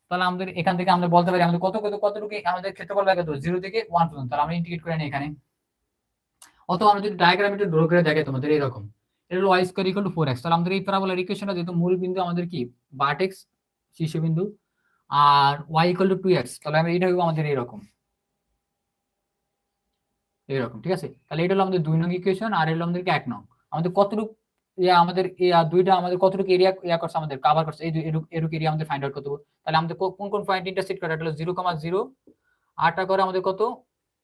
তাহলে আমাদের এখান থেকে আমরা বলতে পারি আমাদের কতটুকু আমাদের ক্ষেত্রফল লাগে, তো 0 থেকে 1 পর্যন্ত। তাহলে আমরা ইন্টিগ্রেট করে নিই এখানে, অথবা আমরা যদি ডায়াগ্রাম একটু ড্র করে দেখে তোমাদের এরকম, এটা হলো y square equal two 4x। তাহলে আমাদের এই প্যারাবোলার ইকুয়েশনটা যেহেতু মূল বিন্দু আমাদের কি ভার্টেক্স শীর্ষবিন্দু, আর y ইকুয়াল টু 2x, তাহলে আমরা এটা হবে আমাদের এরকম। ঠিক আছে, তাহলে এটা হলো আমাদের 2 নং ইকুয়েশন, আর এটা হলো আমাদের 1 নং। আমাদের কতটুকু আমাদের দুইটা আমাদের কতটুকু এরিয়া করছে, আমাদের কভার করছে, এই এরকম এরিয়া আমাদের ফাইন্ড আউট করতে হবে। তাহলে আমাদের কোন কোন পয়েন্ট ইন্টারসেক্ট করে, এটা হলো 0,0, আরটা করে আমাদের কত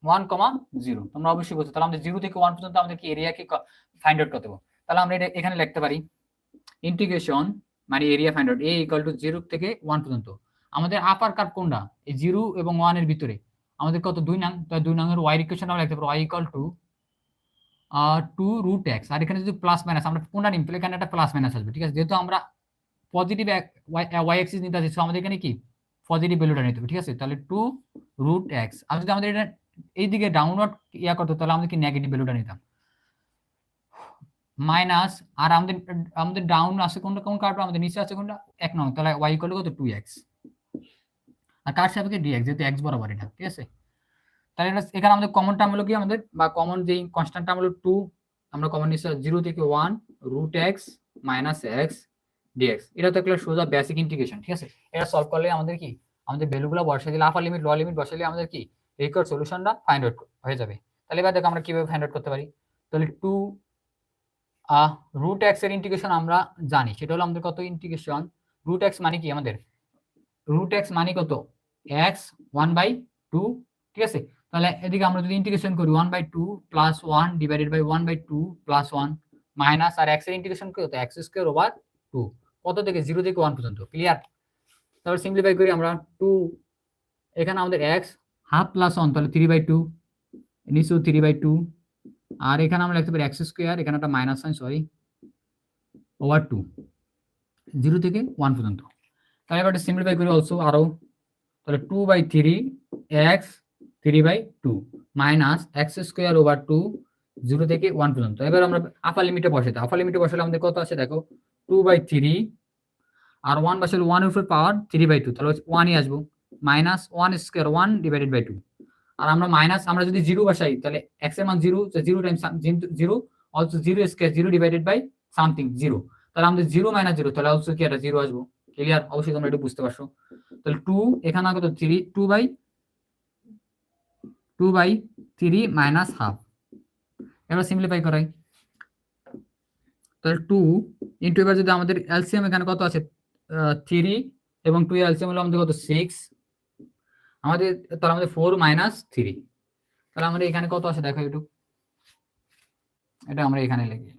1,0। তোমরা অবশ্যই বুঝছো। তাহলে আমাদের 0 থেকে 1 পর্যন্ত আমাদের কি এরিয়াকে ফাইন্ড আউট করতে হবে। তাহলে আমরা এটা এখানে লিখতে পারি ইন্টিগ্রেশন মানে area find out a equal to 0 থেকে 1 পর্যন্ত। আমাদের আপার কার্ভ কোনটা, এই 0 এবং 1 এর ভিতরে আমাদের কত 2 নং। তাই 2 নং এর y ইকুয়েশন আমরা লিখতে পারি y equal to 2 root x, আর এখানে যদি প্লাস মাইনাস আমরা কোনটা নিই, এখানে একটা প্লাস মাইনাস আসবে। ঠিক আছে, যেহেতু আমরা পজিটিভ y অ্যাক্সিস নিতে আসছি, আমাদের এখানে কি পজিটিভ ভ্যালুটা নিতে হবে। ঠিক আছে, তাহলে 2 রুট x। আর যদি আমাদের এটা এইদিকে ডাউনওয়ার্ড করতে, তাহলে আমাদের কি নেগেটিভ ভ্যালুটা নিতাম মাইনাস, আর আমাদের ডাউন আছে কোনটা, কোন কার্ভটা আমাদের নিচে আছে কোনটা 1 নং। তাহলে y ইকুয়াল টু কত 2x, আর কার সাপেক্ষে dx, যেহেতু x বরাবর এটা। ঠিক আছে, তাহলে এখানে আমাদের কমন টার্ম হলো কি, আমাদের বা কমন যে কনস্ট্যান্ট টার্ম হলো 2, আমরা কমন নিচ্ছি 0 থেকে 1 root x minus x dx। এটা তো একটা সোজা বেসিক ইন্টিগ্রেশন। ঠিক আছে, এটা সলভ করলে আমাদের কি আমাদের ভ্যালুগুলো বসাই দিলে, আপার লিমিট লোয়ার লিমিট বসাইলে আমাদের কি রিকোয়ার্ড সলিউশনটা ফাইন্ড আউট হয়ে যাবে। তাহলে এবার দেখো আমরা কিভাবে ফাইন্ড আউট করতে পারি। তাহলে 2 রুট x এর ইন্টিগ্রেশন আমরা জানি, সেটা হলো আমাদের কত ইন্টিগ্রেশন রুট x মানে কি, আমাদের রুট x মানে কত x 1/2। ঠিক আছে, তাহলে এদিকে আমরা যদি ইন্টিগ্রেশন করি 1/2 + 1 ডিভাইডেড বাই 1/2 + 1 মাইনাস আর x এর ইন্টিগ্রেশন করি তো x²/2 কত থেকে 0 থেকে 1 পর্যন্ত। ক্লিয়ার? তাহলে সিম্পলিফাই করি আমরা 2 এখানে আমাদের x হাফ প্লাস 1 তাহলে 3/2 নিচেও 3/2 আর এখানে আমরা লিখতে পারি x², এখানে একটা মাইনাস সাইন সরি ওভার 2 0 থেকে 1 পর্যন্ত। তাহলে এবার সিম্পলিফাই করি অলসো আরো, তাহলে 2/3 x 3/2 মাইনাস x²/2 0 থেকে 1 পর্যন্ত। এবার আমরা আপার লিমিটে বসাতে, আপার লিমিটে বসালে আমাদের কত আছে দেখো 2/3 আর 1 বসালে 1 এর উপর পাওয়ার 3/2 তাহলে 1ই আসবো মাইনাস 1² 1 ডিভাইডেড বাই 2 আর আমরা মাইনাস আমরা যদি 0 বসাই তাহলে x এর মান 0 তো 0 times 0 also 0² 0 divided by something 0 তাহলে আমাদের 0 - 0 তাহলে অলসো কি এটা 0 আসবো। ক্লিয়ার? অবশ্যই তোমরা এটা বুঝতে পারছো। তাহলে 2 এখানে কত 3 2/3 মাইনাস হাফ। এবার সিম্পলিফাই করাই তাহলে 2 ইনটু এবার যদি আমাদের এলসিএম এখানে কত আছে 3 এবং 2 এর এলসিএম হলো আমাদের কত 6 আমাদের তাহলে আমাদের 4 - 3 তাহলে আমাদের এখানে কত আছে দেখো একটু এটা আমরা এখানে লিখি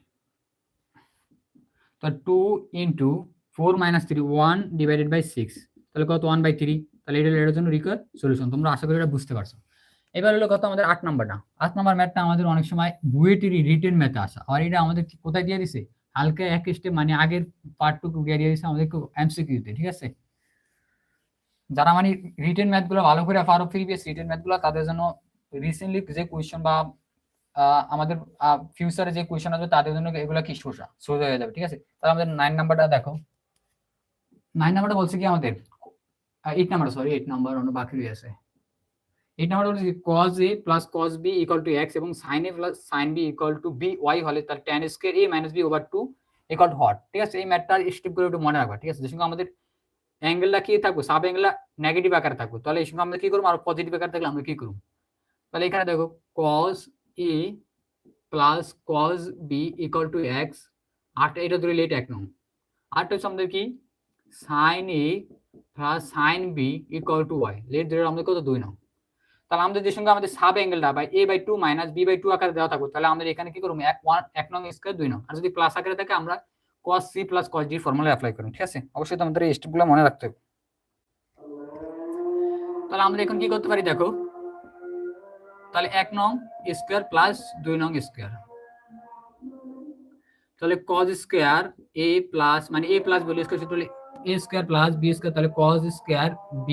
তো 2 ইনটু 4 - 3 1 ডিভাইডেড বাই 6 তাহলে কত 1/3 তাহলে এটার জন্য রিকোয়ার সলিউশন। তোমরা আশা করি এটা বুঝতে পারছো। এবার হলো কত আমাদের 8 নাম্বারটা 8 নাম্বার ম্যাথটা আমাদের অনেক সময় বুয়েটেরই রিটেন ম্যাথে আসা আর এটা আমাদের কোথায় দিয়ে দিছে হালকা এক স্টেপ মানে আগের পার্টটুকু দিয়ে দিয়েছে আমাদের এমসিকিউতে। ঠিক আছে? যারা মানে রিটেন ম্যাথগুলো ভালো করে পারো প্রিভিয়াস রিটেন ম্যাথগুলো তাদের জন্য রিসেন্টলি যে কোয়েশ্চন বা আমাদের ফিউচারে যে কোয়েশ্চন আসবে তাদের জন্য এগুলো কি সোজা হয়ে যাবে। ঠিক আছে? তাহলে আমাদের 9 নাম্বারটা দেখো 9 নাম্বারটা বলছে কি আমাদের 8 নাম্বার সরি 8 নাম্বার অন্য বাকি রয়ে আছে। 8 নাম্বার বলছে cos a plus cos b equal to x এবং sin a plus sin b equal to by হলে তার tan square a minus b over 2 equal to what। ঠিক আছে? এই ম্যাথটার স্টেপগুলো একটু মনে রাখবা। ঠিক আছে? যে সঙ্গে আমাদের অ্যাঙ্গেলটা কি থাকবে সাব অ্যাঙ্গেলটা নেগেটিভ আকারে থাকবে তাহলে এই সঙ্গে আমরা কি করব আর পজিটিভ আকারে থাকলে আমরা কি করব তাহলে এখানে দেখো cos a plus cos b equal to x আর এটা ধরে লেট 1 নং আরটা হচ্ছে আমাদের কি sin a plus sin b equal to y let ধরে আমাদের কত 2 নং। তাহলে আমাদের যে সঙ্গে আমাদের সাব অ্যাঙ্গেলটা বাই a/2 - b/2 আকারে দেওয়া থাকবে তাহলে আমাদের এখানে কি করব 1 নং স্কয়ার 2 নং আর যদি প্লাস আকারে থাকে আমরা cos c plus cos d formula apply করব। ঠিক আছে? অবশ্যই তোমাদের এই স্টেপগুলো মনে রাখতে হবে। তাহলে আমরা এখন কি করতে পারি দেখো তাহলে 1 নং স্কয়ার প্লাস 2 নং স্কয়ার তাহলে cos স্কয়ার a প্লাস মানে a প্লাস বলি স্কয়ার তাহলে a square plus b square তাহলে cos square b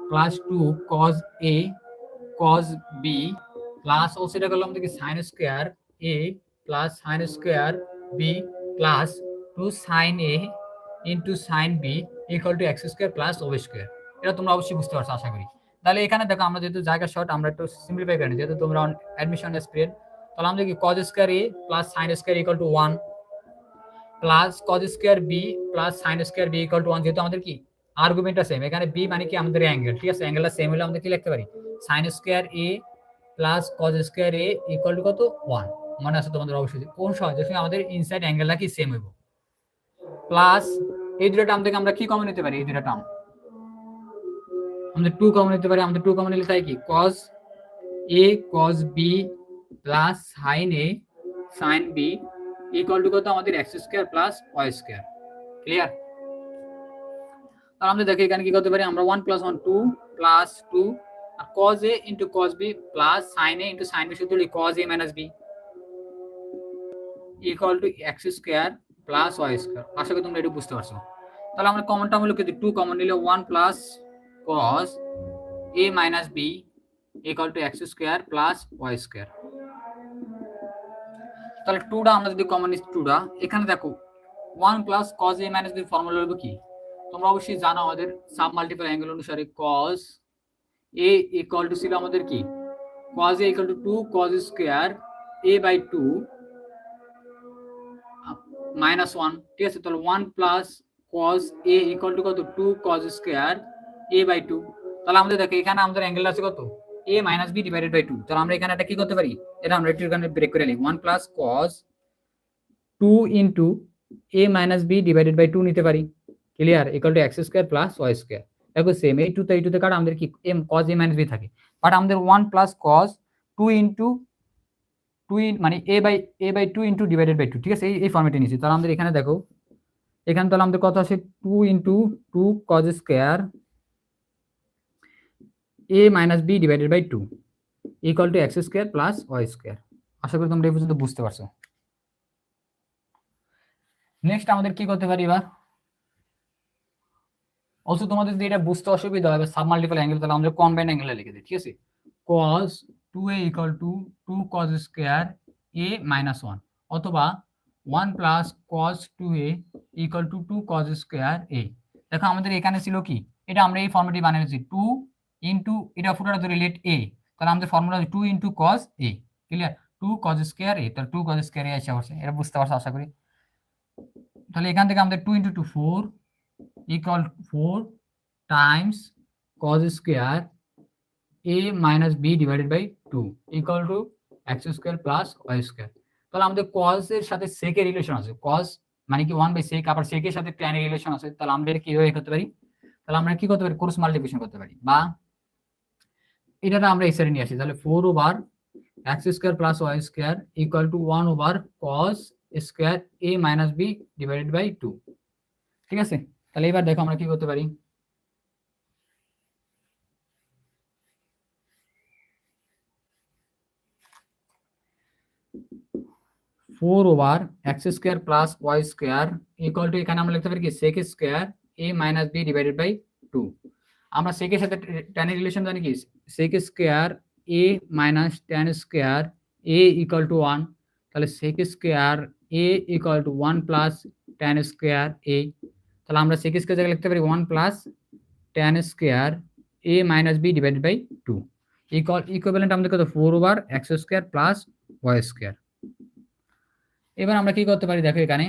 plus 2 cos a cos b plus ও সেটা করলাম দেখি sin square a plus sin square b plus 2 sin a into sin b equal to x square plus o square. এটা তোমরা অবশ্যই বুঝতে পারছো আশা করি। তাহলে এখানে দেখো আমরা যেহেতু জায়গা শর্ট আমরা একটু সিম্পলিফাই করি যেহেতু তোমরা অ্যাডমিশন স্পিরিট তাহলে আমরা কি cos square a plus sin square equal to 1 plus cos square b plus sin square b equal to 1 যেহেতু আমাদের কি আর্গুমেন্টটা সেম এখানে b মানে কি আমাদের অ্যাঙ্গেল। ঠিক আছে? অ্যাঙ্গেলটা সেম হলে আমরা কি লিখতে পারি sin square a plus cos square a equal to কত 1 মনে আছে তোমাদের অবশ্যই কোন সময় যখন আমাদের ইনসাইড অ্যাঙ্গেলটা কি সেম হইব প্লাস এই দুটো টার্ম থেকে আমরা কি কমন নিতে পারি এই দুটো টার্ম আমাদের 2 কমন নিতে পারি আমাদের 2 কমন নিলে তাই কি cos a cos b plus sin a sin b equal to কত আমাদের x square plus y square. Clear? তাহলে আমরা দেখি এখানে কি করতে পারি আমরা 1 + 1 2 প্লাস 2 আর cos a into cos b plus sin a into sin b সূত্র লিখি cos a minus b equal to x square plus y square. আশা করি তোমরা এটা বুঝতে পারছো। তাহলে আমরা কমন টার্ম হলো কি 2 কমন নিলে 1 plus cos a minus b equal to x square plus y square. তাহলে 2টা আমরা যদি কমন নিই 2টা এখানে দেখো 1 plus cos a minus b formula হলো কি তোমরা অবশ্যই জানো আমাদের সাব মাল্টিপল অ্যাঙ্গেল অনুসারে cos a ইকুয়াল টু ছিল আমাদের কি cos a equal to 2 cos square a by 2 minus 1। ঠিক আছে? তাহলে 1 plus cos a equal to কত 2 cos স্কয়ার a বাই 2 তাহলে আমাদের দেখো এখানে আমাদের অ্যাঙ্গেল আছে কত a minus b divided by 2 তাহলে আমরা এখানে এটা কি করতে পারি এটা আমরা একটু এখানে ব্রেক করে লিখি 1 plus cos 2 into a minus b divided by 2 নিতে পারি। Clear? Equal to x square plus y square. দেখো সেম এই টুতে কাটা আমাদের কি এম cos a মাইনাস বি থাকে, বাট আমাদের 1 প্লাস cos 2 ইনটু 2 মানে a by 2 into divided by 2, ঠিক আছে, এই ফর্মেটে নিয়েছি। তাহলে আমাদের এখানে দেখো, এখানে তাহলে আমাদের কত আসে 2 into 2 cos square a minus b divided by 2 equal to x square plus y square. আশা করি তোমরা এই পর্যন্ত বুঝতে পারছো। নেক্সট আমাদের কি করতে পারি এবার, অলসো তোমাদের যদি এটা বুঝতে অসুবিধা হয় সাব মাল্টিপল অ্যাঙ্গেল, তাহলে আমরা কম্বাইন্ড অ্যাঙ্গেলে লিখে দিই, ঠিক আছে, cos 2a equal to 2 cos square a minus 1 অথবা 1 plus cos 2a equal to 2 cos square a। দেখো আমাদের এখানে ছিল কি, এটা আমরা এই ফর্মুলাটি বানিয়েছি 2 ইনটু এটা পুরোটা ধরে লেট a, তাহলে আমাদের formula 2 into cos a, clear, 2 cos square a, তাহলে 2 cos স্কয়ার a আসে পড়ছে, এটা বুঝতে পারছো আশা করি। তাহলে এখান থেকে আমাদের 2 ইনটু 2 4 ইকুয়াল 4 times cos square a minus b divided by 2 equal to x square plus y square. তাহলে আমাদের cos এর সাথে sec এর রিলেশন আছে, cos মানে কি 1 বাই sec, আবার sec এর সাথে tan এর রিলেশন আছে, তাহলে আমরা এটা কিভাবে করতে পারি, তাহলে আমরা কি করতে পারি ক্রস মাল্টিপ্লিকেশন করতে পারি, বা এটা আমরা এই সাইডে নিয়ে আসি, তাহলে 4 over x square plus y square equal to 1 over cos square a minus b divided by 2, ঠিক আছে। তাহলে এবার দেখো আমরা কি করতে পারি, 4 over x square plus Y square equal to, এখানে আমরা লিখতে পারি কি sec square A minus B divided by 2। আমরা সেকের সাথে ট্যানের রিলেশন জানি কি sec square A minus tan square A equal to 1, তাহলে sec square A equal to 1 plus tan square A, তাহলে আমরা সেক স্কোয়ার জায়গায় লিখতে পারি 1 plus tan square A minus B divided by 2 equivalent আমাদের কত 4 over x square plus Y square. এবার আমরা কি করতে পারি, দেখো এখানে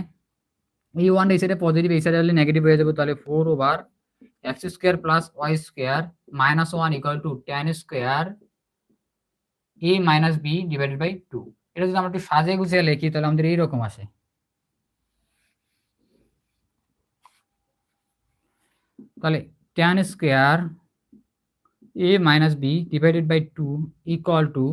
এই ওয়ান এই সাইডে পজিটিভ এই সাইডে হলে নেগেটিভ হয়ে যাবে, তাহলে 4 over x square plus Y square minus 1 equal to tan square A minus B divided by 2। এটা যদি আমরা একটু সাজিয়ে গুছিয়ে লিখি তাহলে আমাদের এইরকম আসে, তাহলে tan square A minus B divided by 2 equal to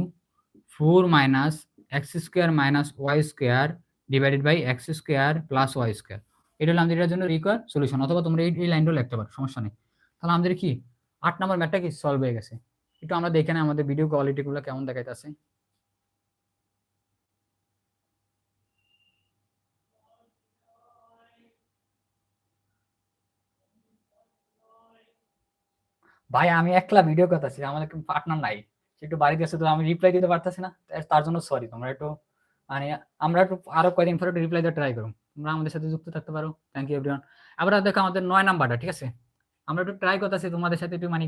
4 minus x square minus y square divided by x square plus Y square. এটা হলো আমাদের এটার জন্য রিকোয়ার সলিউশন, অথবা তোমরা এই লাইনটাও লিখতে পারো, সমস্যা নেই। তাহলে আমাদের কি 8 নম্বর ম্যাথটা কি সলভ হয়ে গেছে। একটু আমরা দেখে নিই আমাদের ভিডিও কোয়ালিটিগুলো কেমন দেখাইতেছে। ভাই আমি একলা ভিডিও করতেছি, আমাদের পার্টনার নাই, একটু বাড়িতে আছে তো আমি রিপ্লাই দিতে পারতেছি না, তার জন্য সরি। তোমরা একটু মানে আমরা একটু আরো কয়েকদিন পরে একটু রিপ্লাই দিতে ট্রাই করুন, তোমরা আমাদের সাথে যুক্ত থাকতে পারো। Thank you everyone. আবার দেখো আমাদের 9 নাম্বারটা, ঠিক আছে, আমরা একটু ট্রাই করতেছি তোমাদের সাথে একটু মানে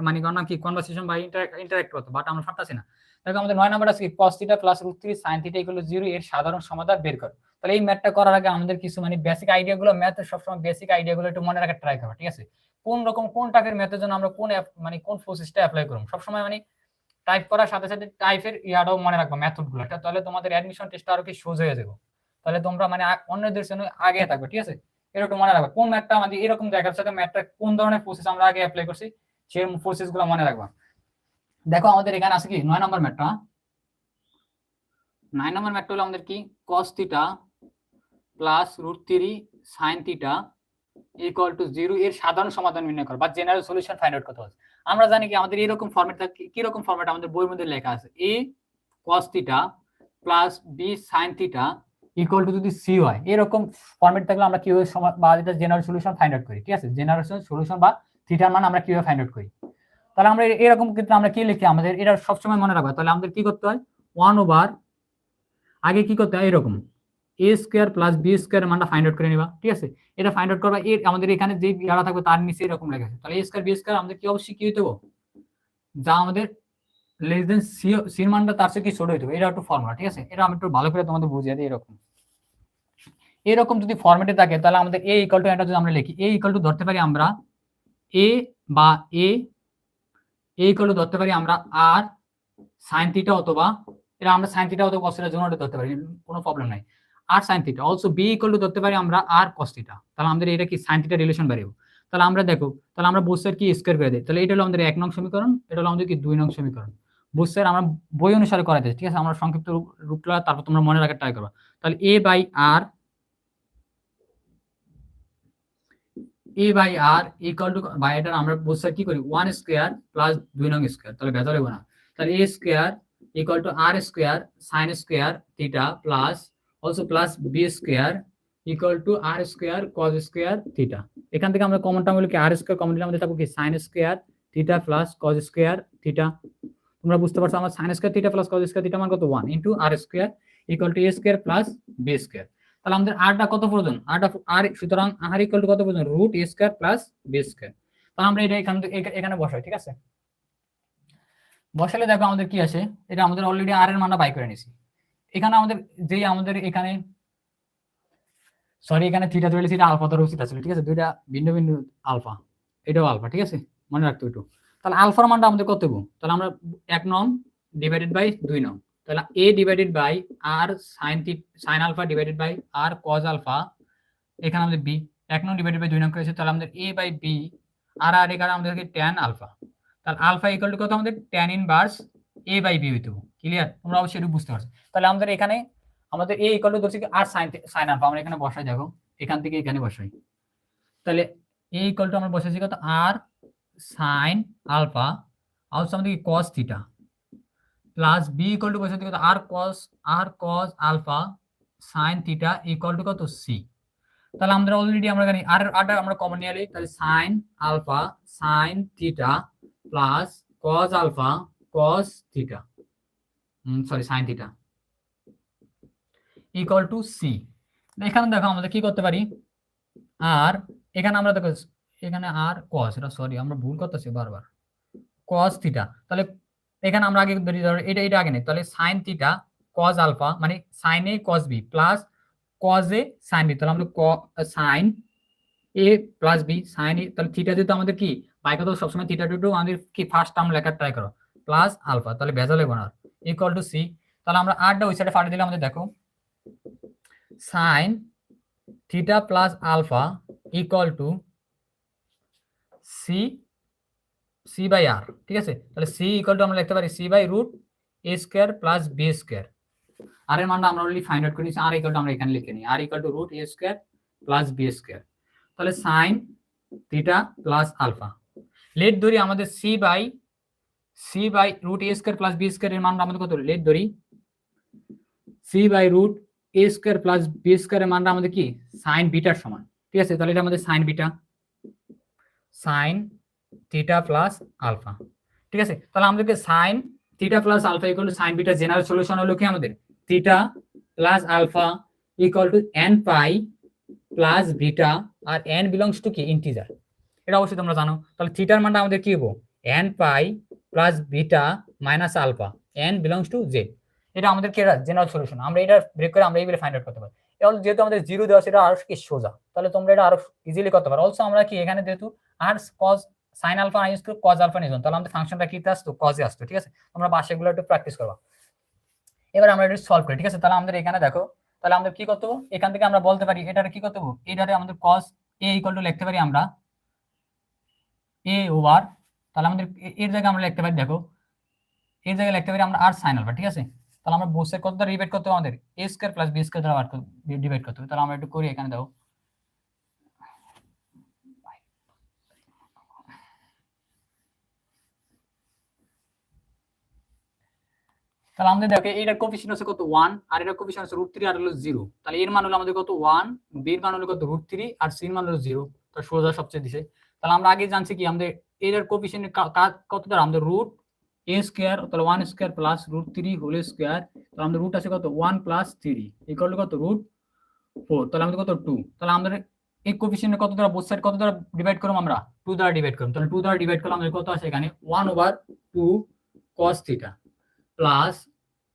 মানে নাম কি কনভারসেশন বা ইন্টারঅ্যাক্ট করতে, বাট আমরা পারতাছি না। দেখো আমাদের 9 নাম্বার আছে cos theta plus √3 sin theta equal to 0 এর সাধারণ সমাধান বের করো। তাহলে এই ম্যাথটা করার আগে আমাদের কিছু মানে বেসিক আইডিয়াগুলো, ম্যাথের সবসময় বেসিক আইডিয়াগুলো একটু মনে রাখার ট্রাই করো, ঠিক আছে। কোন টাইপের ম্যাথের জন্য আমরা কোন প্রসেসটা অ্যাপ্লাই করব সবসময় মানে টাইপ করার সাথে সাথে টাইপের ইয়াটাও মনে রাখবো মেথডগুলো, তাহলে তোমাদের অ্যাডমিশন টেস্ট আরো কি সহজ হয়ে যাবে, তাহলে তোমরা মানে অন্যদের জন্য আগে থাকবে, ঠিক আছে। এরকম মনে রাখবা কোন ম্যাথটা আমাদের এরকম জায়গার সাথে ম্যাথটা কোন ধরনের প্রসেস আমরা আগে অ্যাপ্লাই করছি সেই প্রসেসগুলো মনে রাখবা। দেখো আমাদের এখানে আছে কি 9 নম্বর ম্যাথটা, 9 নম্বর ম্যাথটা হলো আমাদের কি cos theta plus √3 sin theta equal to 0 এর সাধারণ সমাধান নির্ণয় করো বা জেনারেল সলিউশন ফাইন্ড আউট করতে হবে। আমরা জানি কি আমাদের এরকম ফরম্যাট থাকে, কি রকম ফরম্যাট আমাদের বইয়ের মধ্যে লেখা আছে a cos theta plus b sin theta equal two যদি c হয়, এরকম ফরম্যাট থাকলে আমরা কিভাবে বা এটা জেনারেল সলিউশন ফাইন্ড আউট করি, ঠিক আছে, জেনারেল সলিউশন বা থিটার মান আমরা কিভাবে ফাইন্ড আউট করি। তাহলে আমরা এরকম ক্ষেত্রে আমরা কি লিখি, আমাদের এটা সবসময় মনে রাখবা। তাহলে আমাদের কি করতে হয় 1 ওভার আগে কি করতে হয় এরকম a square plus b square মানটা ফাইন্ড আউট করে নিবা, ঠিক আছে। এটা ফাইন্ড আউট করবা, এর আমাদের এখানে যে ইয়াটা থাকবে তার নিচে এরকম লেখা আছে, তাহলে a স্কয়ার b স্কয়ার আমাদের কি অবশ্যই কি হইতে হবে, যা আমাদের লেস দেন c এর মানটা তার চেয়ে কি ছোট হইতে হবে, এটা একটু ফর্মুলা, ঠিক আছে। এটা আমি একটু ভালো করে তোমাদের বুঝিয়ে দিই। এরকম যদি ফরম্যাটে থাকে তাহলে আমাদের a ইকুয়াল টু এটা যদি আমরা লিখি a ইকুয়াল টু ধরতে পারি আমরা a বা a ইকুয়াল টু ধরতে পারি আমরা r sin থিটা, অথবা এটা আমরা sin থিটা অথবা cos থিটার জন্য ধরতে পারি, কোনো প্রবলেম নাই। r sin theta also b equal two ধরতে পারি আমরা r cos থিটা, তাহলে আমাদের এটা কি sin থিটা রিলেশন বেরিয়ে। তাহলে আমরা দেখো, তাহলে আমরা বোথ সাইড কি স্কয়ার করে দিই, তাহলে এটা হলো আমাদের 1 নং সমীকরণ, এটা হলো আমাদের কি 2 নং সমীকরণ। বোথ সাইড আমরা বই অনুসারে করাই দিই, ঠিক আছে? আমরা সংক্ষিপ্ত রূপটা তারপর তোমরা মনে রাখার ট্রাই করবা। তাহলে a/r ইকুয়াল টু, বা এটা আমরা বোথ সাইড কি করি 1 স্কয়ার প্লাস 2 নং স্কয়ার, তাহলে ভেতরে হবে না। তাহলে a square equal two r square sin square theta plus also plus b square equal two r square cos square theta. এখান থেকে আমরা কমন টার্ম হলো কি r স্কয়ার কমন নিলে আমাদের থাকবে কি sin square theta plus cos square theta. তোমরা বুঝতে পারছো আমার sin square theta plus cos square theta মান কত 1 into r square equal two a square plus b square. তাহলে আমাদের rটা কত প্রয়োজন, r সুতরাং r ইকুয়াল টু কত প্রয়োজন root a square plus b square. তাহলে আমরা এটা এখানে বসাই, ঠিক আছে? বসালে দেখো আমাদের কি আসে, এটা আমাদের অলরেডি r এর মানটা বাই করে নিছি। এখানে আমাদের আমাদের এখানে সরি এখানে থিটা ধরে লিখছি, এটা আলফা ধরে উচিত ছিল, ঠিক আছে? দুইটা ভিন্ন ভিন্ন আলফা, এটাও আলফা, ঠিক আছে? মনে রাখতে একটু। তাহলে আলফার মানটা আমাদের কত হবে, তাহলে আমরা 1 নং ডিভাইডেড বাই 2 নং, তাহলে a divided by r sin আলফা ডিভাইডেড বাই r cos আলফা, এখানে আমাদের b 1 নং ডিভাইডেড বাই 2 নং করেছে, তাহলে আমাদের a বাই b আর এখানে আমাদেরকে tan আলফা, তাহলে আলফা ইকুয়াল টু কত আমাদের tan inverse a by b হইতো। ক্লিয়ার? তোমরা অবশ্যই এটা বুঝতে পারছো। তাহলে আমাদের এখানে আমাদের a ইকুয়াল টু ধরছি কি r sin আলফা, আমরা এখানে বসাই, দেখো এখান থেকে এখানে বসাই। তাহলে a ইকুয়াল টু আমরা বসাইছি কত r sin আলফা also আমাদের কি cos theta plus b equal to বসাইছি কত r cos alpha sin theta equal to কত c। তাহলে আমরা অলরেডি আমরা জানি আরটা আমরা কমন নিয়ে এলি, তাহলে sin alpha sin theta plus cos alpha cos theta sorry sin theta equal to c। এখানে দেখো আমাদের কি করতে পারি, আর এখানে আমরা দেখো এখানে আর cos, এটা সরি আমরা ভুল করতেছি বারবার, cos থিটা। তাহলে এখানে আমরা আগে ধরি এটা আগে নেই, তাহলে sin থিটা cos আলফা মানে sin a cos b plus cos a sin b, তাহলে আমরা sin a plus b sin a, তাহলে থিটা যেহেতু আমাদের কি বাই কত সবসময় থিটা টু আমাদের কি ফার্স্ট টার্ম লেখার ট্রাই করো প্লাস আলফা, তাহলে ভেজাল হবে না, ইকুয়াল টু c। তাহলে আমরা আরটা ওই সাইডে ফাটিয়ে দিলে আমাদের দেখো sin theta plus alpha equal to c by r, ঠিক আছে? তাহলে c ইকুয়াল টু আমরা লিখতে পারি c by root a square plus b square. আর এর মানটা আমরা অলরেডি ফাইন্ড আউট করে নিয়েছি, r ইকুয়াল টু আমরা এখানে লিখে নিই r equal to root a square plus b square. তাহলে sin theta plus alpha let ধরি আমাদের c by root a square plus b square এর মানটা আমাদের কত, লেট ধরি c by root a square plus b square এর মানটা আমাদের কি sin বিটার সমান, ঠিক আছে? তাহলে এটা আমাদের sin beta sin theta plus alpha, ঠিক আছে? তাহলে আমাদেরকে sin theta plus alpha equal to sin beta general solution হলো কি আমাদের theta plus alpha equal to n pi plus beta, আর n বিলংস টু কি ইন্টিজার, এটা অবশ্যই তোমরা জানো। তাহলে থিটার মানটা আমাদের কি হবে n pi plus beta minus alpha, n belongs to z, এটা আমাদের কি জেনারেল সলিউশন। আমরা এটা ব্রেক করে আমরা এইভাবে ফাইন্ড আউট করতে পারি। এখন যেহেতু আমাদের জিরো দেওয়া সেটা আরো কি সোজা, তাহলে তোমরা এটা আরো ইজিলি করতে পারো। অলসো আমরা কি এখানে যেহেতু r cos sin alpha use করে cos আলফা নিয়ে, তাহলে আমাদের ফাংশনটা কি আসতো cos এ আসতো, ঠিক আছে? তোমরা বাসাগুলো একটু প্র্যাকটিস করবা। এবার আমরা এটা সলভ করি, ঠিক আছে? তাহলে আমাদের এখানে দেখো, তাহলে আমরা কি করতে হবে, এখান থেকে আমরা বলতে পারি এটারে কি করতে হবে, এটারে আমাদের cos a ইকুয়াল টু লিখতে পারি আমরা a ওভার, তাহলে আমাদের এর জায়গায় আমরা লিখতে পারি, দেখো এর জায়গায় লিখতে পারি আমরা r sin আলফা, ঠিক আছে? তাহলে আমরা বোথ সাইড কত দ্বারা ডিভাইড করতে হবে, আমাদের a square plus b square দ্বারা ডিভাইড করতে হবে। তাহলে আমরা একটু করি, এখানে দাও তাহলে আমাদের দেখো এটার কোএফিশিয়েন্ট হচ্ছে কত 1 আর এটার কোএফিশিয়েন্ট হচ্ছে √3 আর হলো 0, তাহলে এর মান হলো আমাদের কত 1, b এর মান হলো কত √3 আর c এর মান হলো 0, তো সোজা সবচেয়ে দিছে। তাহলে আমরা আগে জানছি কি আমাদের এটার কোএফিশিয়েন্ট কত দ্বারা আমাদের রুট a স্কয়ার, তাহলে 1 স্কয়ার প্লাস √3 হোল স্কয়ার, তাহলে আমাদের রুট আছে কত 1 প্লাস 3 ইকুয়াল টু কত √4, তাহলে আমাদের কত 2। তাহলে আমাদের এই কোএফিশিয়েন্ট কত দ্বারা বোথ সাইড কত দ্বারা ডিভাইড করব, আমরা 2 দ্বারা ডিভাইড করব। তাহলে 2 দ্বারা ডিভাইড করলে আমাদের কত আসে এখানে 1/2 cos theta plus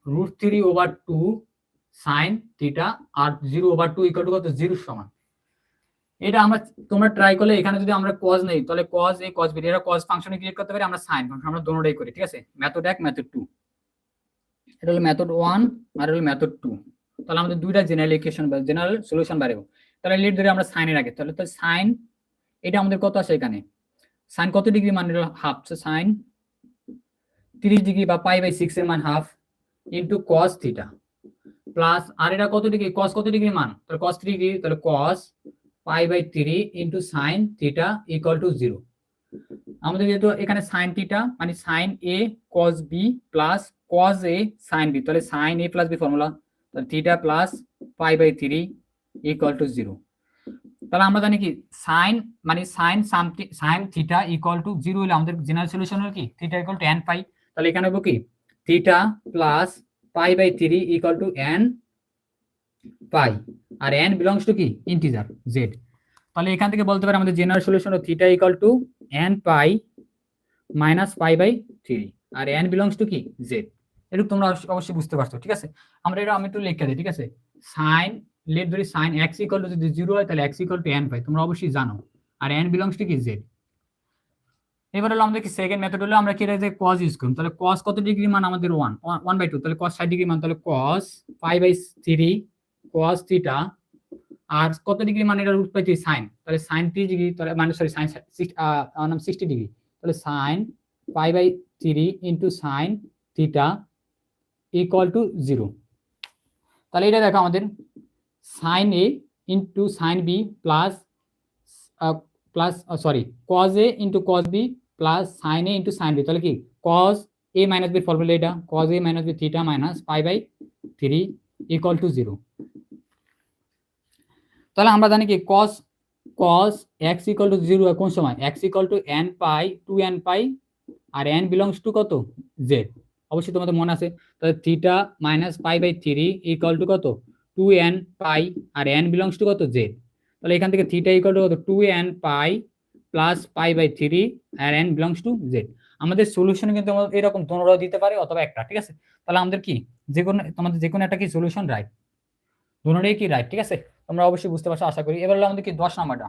√3/2 sin theta আর 0/2 ইকুয়াল টু কত 0 সমান। এটা আমরা তোমরা ট্রাই করলে এখানে যদি আমরা cos নেই, তাহলে cos a cos b এরা cos ফাংশনে ক্রিয়েট করতে পারি, আমরা sin ফাংশন আমরা দুটোটাই করি, ঠিক আছে? মেথড 1 মেথড 2, এটা হলো মেথড 1 আর হলো মেথড 2। তাহলে আমাদের দুইটা জেনারেল ইকুয়েশন বা জেনারেল সলিউশন বের হবে। তাহলে লিড ধরে আমরা sin এর আগে, তাহলে তো sin এটা আমাদের কত আসে এখানে সাইন কত ডিগ্রি মান হাফ, সাইন 30 ডিগ্রি বা π/6 এর মান half into cos theta plus আর এটা কত ডিগ্রি cos কত ডিগ্রি মান, তাহলে cos 3 ডিগ্রি, তাহলে cos π/3 into sin theta equal to 0। আমাদের যেহেতু এখানে sin থিটা মানে sin a cos b plus cos a sin b, তাহলে sin a plus b formula, তাহলে থিটা প্লাস π/3 ইকুয়াল টু 0। তাহলে আমরা জানি কি sin মানে sin something sin theta equal to 0 হলে আমাদের জেনারেল সলিউশন হলো কি theta equal to n pi. তাহলে এখানে হবে কি theta plus π/3 equal to n pi, আর n বিলংস টু কি ইন্টিজার z। তাহলে এখান থেকে বলতে পারি আমাদের জেনারেল সলিউশন হলো theta equal to n pi minus π/3 আর n বিলংস টু কি z। এটা তোমরা অবশ্যই বুঝতে পারছো, ঠিক আছে। আমরা এটা আমি একটু লিখে দিই, ঠিক আছে। sin লেট ধরি sin x ইকুয়াল টু যদি 0 হয় তাহলে x ইকুয়াল টু n পাই, তোমরা অবশ্যই জানো, আর n বিলংস টু কি z। এবার হলো আমাদের কি সেকেন্ড মেথড হলো আমরা কি যে cos ইউজ করব, তাহলে cos কত ডিগ্রি মান আমাদের 1/2, তাহলে cos 60 ডিগ্রি মান, তাহলে cos π/3 cos থিটা আর কত ডিগ্রি মান এটা রুট পাইছি sin, তাহলে sin 30 ডিগ্রি, তাহলে মানে সরি sin 60 ডিগ্রি, তাহলে sin π/3 into sin theta equal to 0। তাহলে এটা দেখো আমাদের sin a into sin b plus cos a into cos b plus sin a into sin b, তাহলে কি cos a minus b formula এটা cos a minus b theta minus π/3 equal to 0। তাহলে আমরা জানি কি cos x ইকুয়াল টু 0 কোন সময় x equal to n pi 2n pi আর n বিলংস টু কত z, অবশ্যই তোমাদের মনে আছে। তাহলে থিটা মাইনাস π/3 ইকুয়াল টু কত 2n পাই আর n বিলংস টু কত z। তাহলে এখান থেকে থিটা ইকুয়াল টু কত 2n পাই প্লাস π/3 আর n বিলংস টু z। আমাদের সলিউশন কিন্তু এরকম দোনোটা দিতে পারে অথবা একটা, ঠিক আছে। তাহলে আমাদের কি যে কোনো তোমাদের যে কোনো একটা কি সলিউশন রাইট, দোনোটাই কি রাইট, ঠিক আছে। তোমরা অবশ্যই বুঝতে পারছো আশা করি। এবার হলো আমাদের কি 10 নাম্বারটা।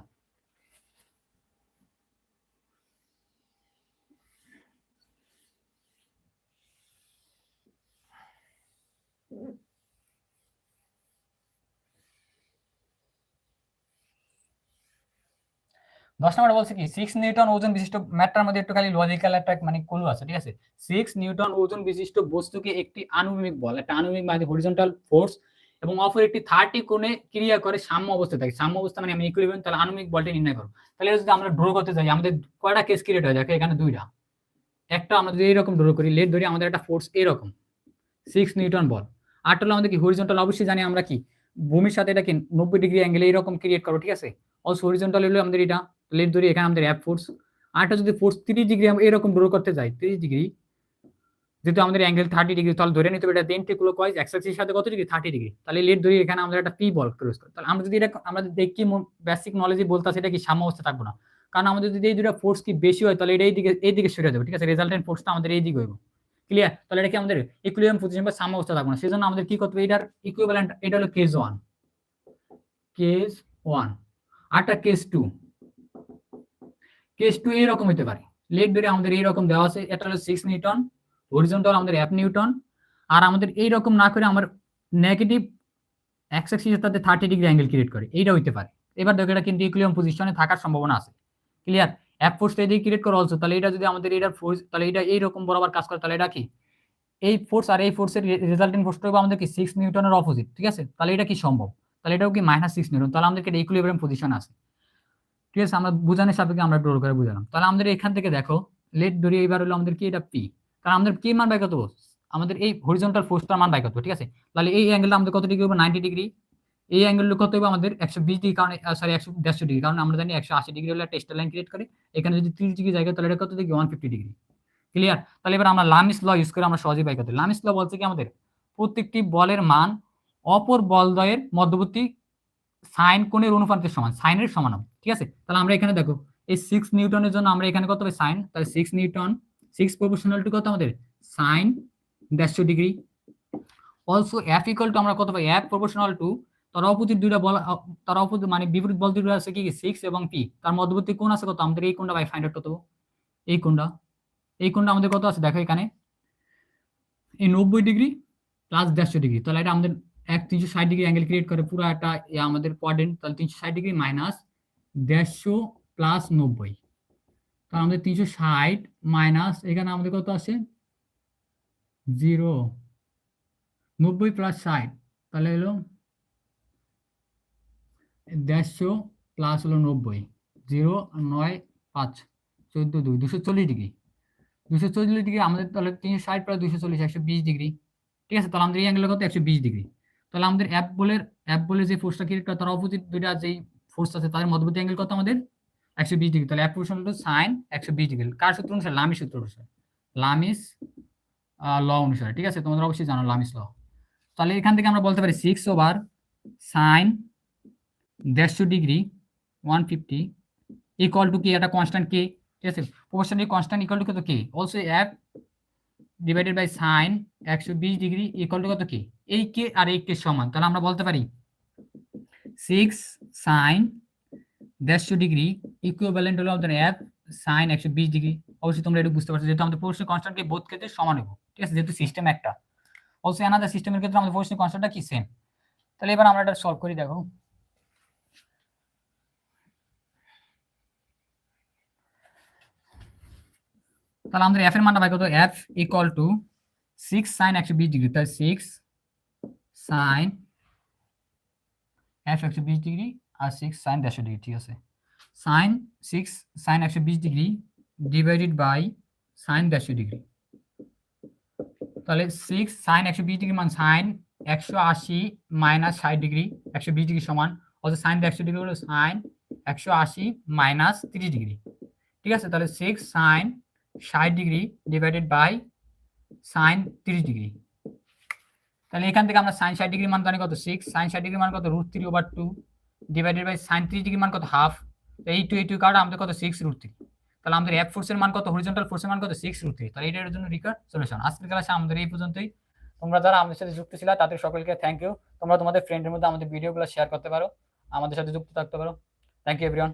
10 নম্বরে বলছে কি 6 নিউটন ওজন বিশিষ্ট ম্যাটার মধ্যে একটু খালি লজিক্যাল একটা মানে ক্লু আছে, ঠিক আছে। 6 নিউটন ওজন বিশিষ্ট বস্তুকে একটি আনুভূমিক বল, একটা আনুভূমিক মানে হরিজন্টাল ফোর্স এবং অপর একটি 30 কোণে ক্রিয়া করে সাম্য অবস্থায় থাকে। সাম্য অবস্থা মানে আমি ইকুইলিব্রিয়াম, তাহলে আনুভূমিক বলটা নির্ণয় করো। তাহলে যদি আমরা ড্র করতে যাই আমাদের কয়টা কেস ক্রিয়েট হয়ে যায়, এখানে দুইটা। একটা আমরা যদি এইরকম ড্র করি, লেট ধরি আমাদের একটা ফোর্স এরকম 6 নিউটন বল, আর হলো আমাদের কি হরিজন্টাল, অবশ্যই জানি আমরা কি ভূমির সাথে এটা কি 90 ডিগ্রি অ্যাঙ্গেলে এরকম ক্রিয়েট করো, ঠিক আছে। অলসো হরিজন্টাল হলো আমাদের এটা লেট ধরি, এখানে আমাদের এফ ফোর্স, আরটা যদি ফোর্স 30 ডিগ্রি আমরা এরকম ড্র করতে যাই 30 ডিগ্রি, যেহেতু আমাদের অ্যাঙ্গেল 30 ডিগ্রি, তাহলে ধরে নিতে হবে এটা দেন ক্লকওয়াইজ এক্স অ্যাক্সিসের সাথে কত ডিগ্রি 30 ডিগ্রি। তাহলে লেট ধরি এখানে আমরা একটা পি বল ক্রস করি, তাহলে আমরা যদি এটা আমাদের দেখি বেসিক নলেজে বলতাছে এটা কি সাম্য অবস্থা থাকবো না, কারণ আমাদের যদি এই দুটো ফোর্স কি বেশি হয় তাহলে এটা এই দিকে সরে যাবে, ঠিক আছে। রেজাল্টেন্ট ফোর্সটা আমাদের এই দিকে হইব, ক্লিয়ার। তাহলে এটা কি আমাদের ইকুইলিব্রিয়াম পজিশন বা সাম্য অবস্থা থাকবে না, সেজন্য আমাদের কি করতে হবে, এটার ইকুইভ্যালেন্ট এটা হলো কেস 1 আরটা কেস 2 এরকম হতে পারে। লেট ধরে আমাদের এইরকম দেওয়া আছে, এটা হলো 6 নিউটন, হরিজন্টাল আমাদের f নিউটন, আর আমাদের এইরকম না করে আমার নেগেটিভ এক্স অ্যাক্সিসের সাথে 30 ডিগ্রি অ্যাঙ্গেল ক্রিয়েট করে, এইটা হইতে পারে। এবার দেখো এটা কিন্তু ইকুইলিব্রিয়াম পজিশনে থাকার সম্ভাবনা আছে, ক্লিয়ার। এফ ফোর্সটা এদিকে ক্রিয়েট করে অলসো, তাহলে এটা যদি আমাদের এটার ফোর্স, তাহলে এটা এইরকম বরাবর কাজ করে, তাহলে এটা কি এই ফোর্স আর এই ফোর্সের রেজাল্টেন্ট ফোর্সটা হবে আমাদের কি 6 নিউটনের অপোজিট, ঠিক আছে। তাহলে এটা কি সম্ভব, তাহলে এটাও কি -6 নিউটন, তাহলে আমাদের এটা ইকুইলিব্রিয়াম পজিশন আছে, ঠিক আছে। আমরা বুঝানোর সাপেক্ষে আমরা ড্র করে বুঝালাম। তাহলে আমাদের এখান থেকে দেখো লেট ধরি এবার হলো আমাদের কি এটা পি, কারণ আমাদের কি মান বাই কত, আমাদের এই হরিজন্টাল ফোর্সটার মান বাই কত, ঠিক আছে। তাহলে এই অ্যাঙ্গেলটা আমাদের কত ডিগ্রি হবে 90 ডিগ্রি, এই অ্যাঙ্গেলটা কত হবে আমাদের 120 ডিগ্রি, কারণ সরি 150 ডিগ্রি, কারণ আমরা জানি 180 ডিগ্রি হলে একটা স্ট্রেট লাইন ক্রিয়েট করে, এখানে যদি 30 ডিগ্রি জায়গা তাহলে এটা কত ডিগ্রি 150 ডিগ্রি, ক্লিয়ার। তাহলে এবার আমরা লামিস ল ইউজ করে আমরা সহজেই বাই করতে। লামিস ল বলছে কি আমাদের প্রত্যেকটি বলের মান অপর বলদ্বয়ের মধ্যবর্তী সাইন কোণের অনুপাতের সমান, সাইনের সমান হবে, ঠিক আছে। তাহলে আমরা এখানে দেখো এই 6 নিউটনের জন্য আমরা এখানে কত হবে সাইন, তাহলে 6 নিউটন 6 প্রপোর্শনাল টু কত আমাদের sine 150 degree. Also F equal to আমরা কত পাই, এফ প্রপোর্শনাল টু তার অপোজিট দুইটা বল, তার অপোজিট মানে বিপরীত বল দুটো আছে কি 6 এবং পি, তার মধ্যবর্তী কোণ আছে কত আমাদের এই কোণটা বাই ফাইন্ড আউট কত, এই কোণটা আমাদের কত আছে দেখো এখানে এই 90 ডিগ্রি প্লাস 150 ডিগ্রি, তাহলে এটা আমাদের 360 ডিগ্রি অ্যাঙ্গেল ক্রিয়েট করে পুরো একটা আমাদের কোয়াড্রেন্ট, তাহলে 360 ডিগ্রি মাইনাস 150 প্লাস 90, তাহলে আমাদের 360 মাইনাস এখানে আমাদের কত আছে 0, 90 প্লাস 60 তাহলে হলো 150 প্লাস হলো 90, 0 9 5 14 2 240 ডিগ্রি, 240 ডিগ্রি আমাদের তাহলে 360 প্লাস 240 120 ডিগ্রি। ঠিক আছে, তাহলে আমাদের এই অ্যাঙ্গেল কত 120 ডিগ্রি। তাহলে আমাদের অ্যাপ বলে যে ফোর্সটা ক্রিয়েট করে তার অপোজিট দুইটা যেই ফোর্স আছে তাদের মধ্যবর্তী অ্যাঙ্গেল কত আমাদের 120 ডিগ্রি। তাহলে অ্যাপ পোর্শন হলো sin 120 ডিগ্রি। কার সূত্র অনুসারে? লামিস সূত্র অনুসারে, লামিস ল অনুসারে। ঠিক আছে, তোমরা অবশ্যই জানো লামিস ল। তাহলে এখান থেকে আমরা বলতে পারি 6/sin 150 ডিগ্রি 150 ইকুয়াল টু কি, একটা কনস্ট্যান্ট কে। ঠিক আছে, প্রপোর্শনালি কনস্ট্যান্ট ইকুয়াল টু কত কে, also f divided by sin 120 degree equal to কত কে, এই কে আর এই কে সমান। তাহলে আমরা বলতে পারি 6sin 150 ডিগ্রি ইকুইভ্যালেন্ট হলো আমাদের f sin 120 ডিগ্রি। অবশ্যই তোমরা এটা বুঝতে পারছো, যেহেতু আমাদের প্রপোর্শনাল কনস্ট্যান্টকে বোথ ক্ষেত্রে সমান হবে। ঠিক আছে, যেহেতু সিস্টেম একটা, অলসো অ্যানাদার সিস্টেমের ক্ষেত্রে আমাদের প্রপোর্শনাল কনস্ট্যান্টটা কি সেম। তাহলে এবার আমরা এটা সলভ করি। দেখো, তাহলে আমাদের f এর মানটা পাই কত, f equal to 6 sin 120 degree, তাহলে 6 sin f 120 ডিগ্রি আর 6 sin 150 ডিগ্রি। ঠিক আছে, sin 6 sin 120 degree divided by sin 150 degree. তাহলে 6 sin 120 ডিগ্রি মান sin 180 মাইনাস 60 ডিগ্রি 120 ডিগ্রি সমান, অর্থাৎ sin 150 ডিগ্রি হলো sin 180 মাইনাস 30 ডিগ্রি। ঠিক আছে, তাহলে 6 sin 60 degree divided by sin 30 degree. তাহলে এখান থেকে আমরা sin 60 ডিগ্রি মান জানি কত, 6 sin 60 ডিগ্রি মান কত √3/2 ডিভাইডেড বাই sin 30 ডিগ্রি মান কত হাফ। এই টু কার্ড আমাদের কত 6√3। তাহলে আমাদের এফ ফোর্সের মান কত, হরিজন্টাল ফোর্সের মান কত 6√3। তাহলে এটার জন্য রিকোয়ার্ড সলিউশন। আজকের ক্লাসে আমাদের এই পর্যন্তই। তোমরা যারা আমাদের সাথে যুক্ত ছিল তাদের সকলকে থ্যাংক ইউ। তোমরা তোমাদের ফ্রেন্ডের মধ্যে আমাদের ভিডিওগুলো শেয়ার করতে পারো, আমাদের সাথে যুক্ত থাকতে পারো। Thank you everyone.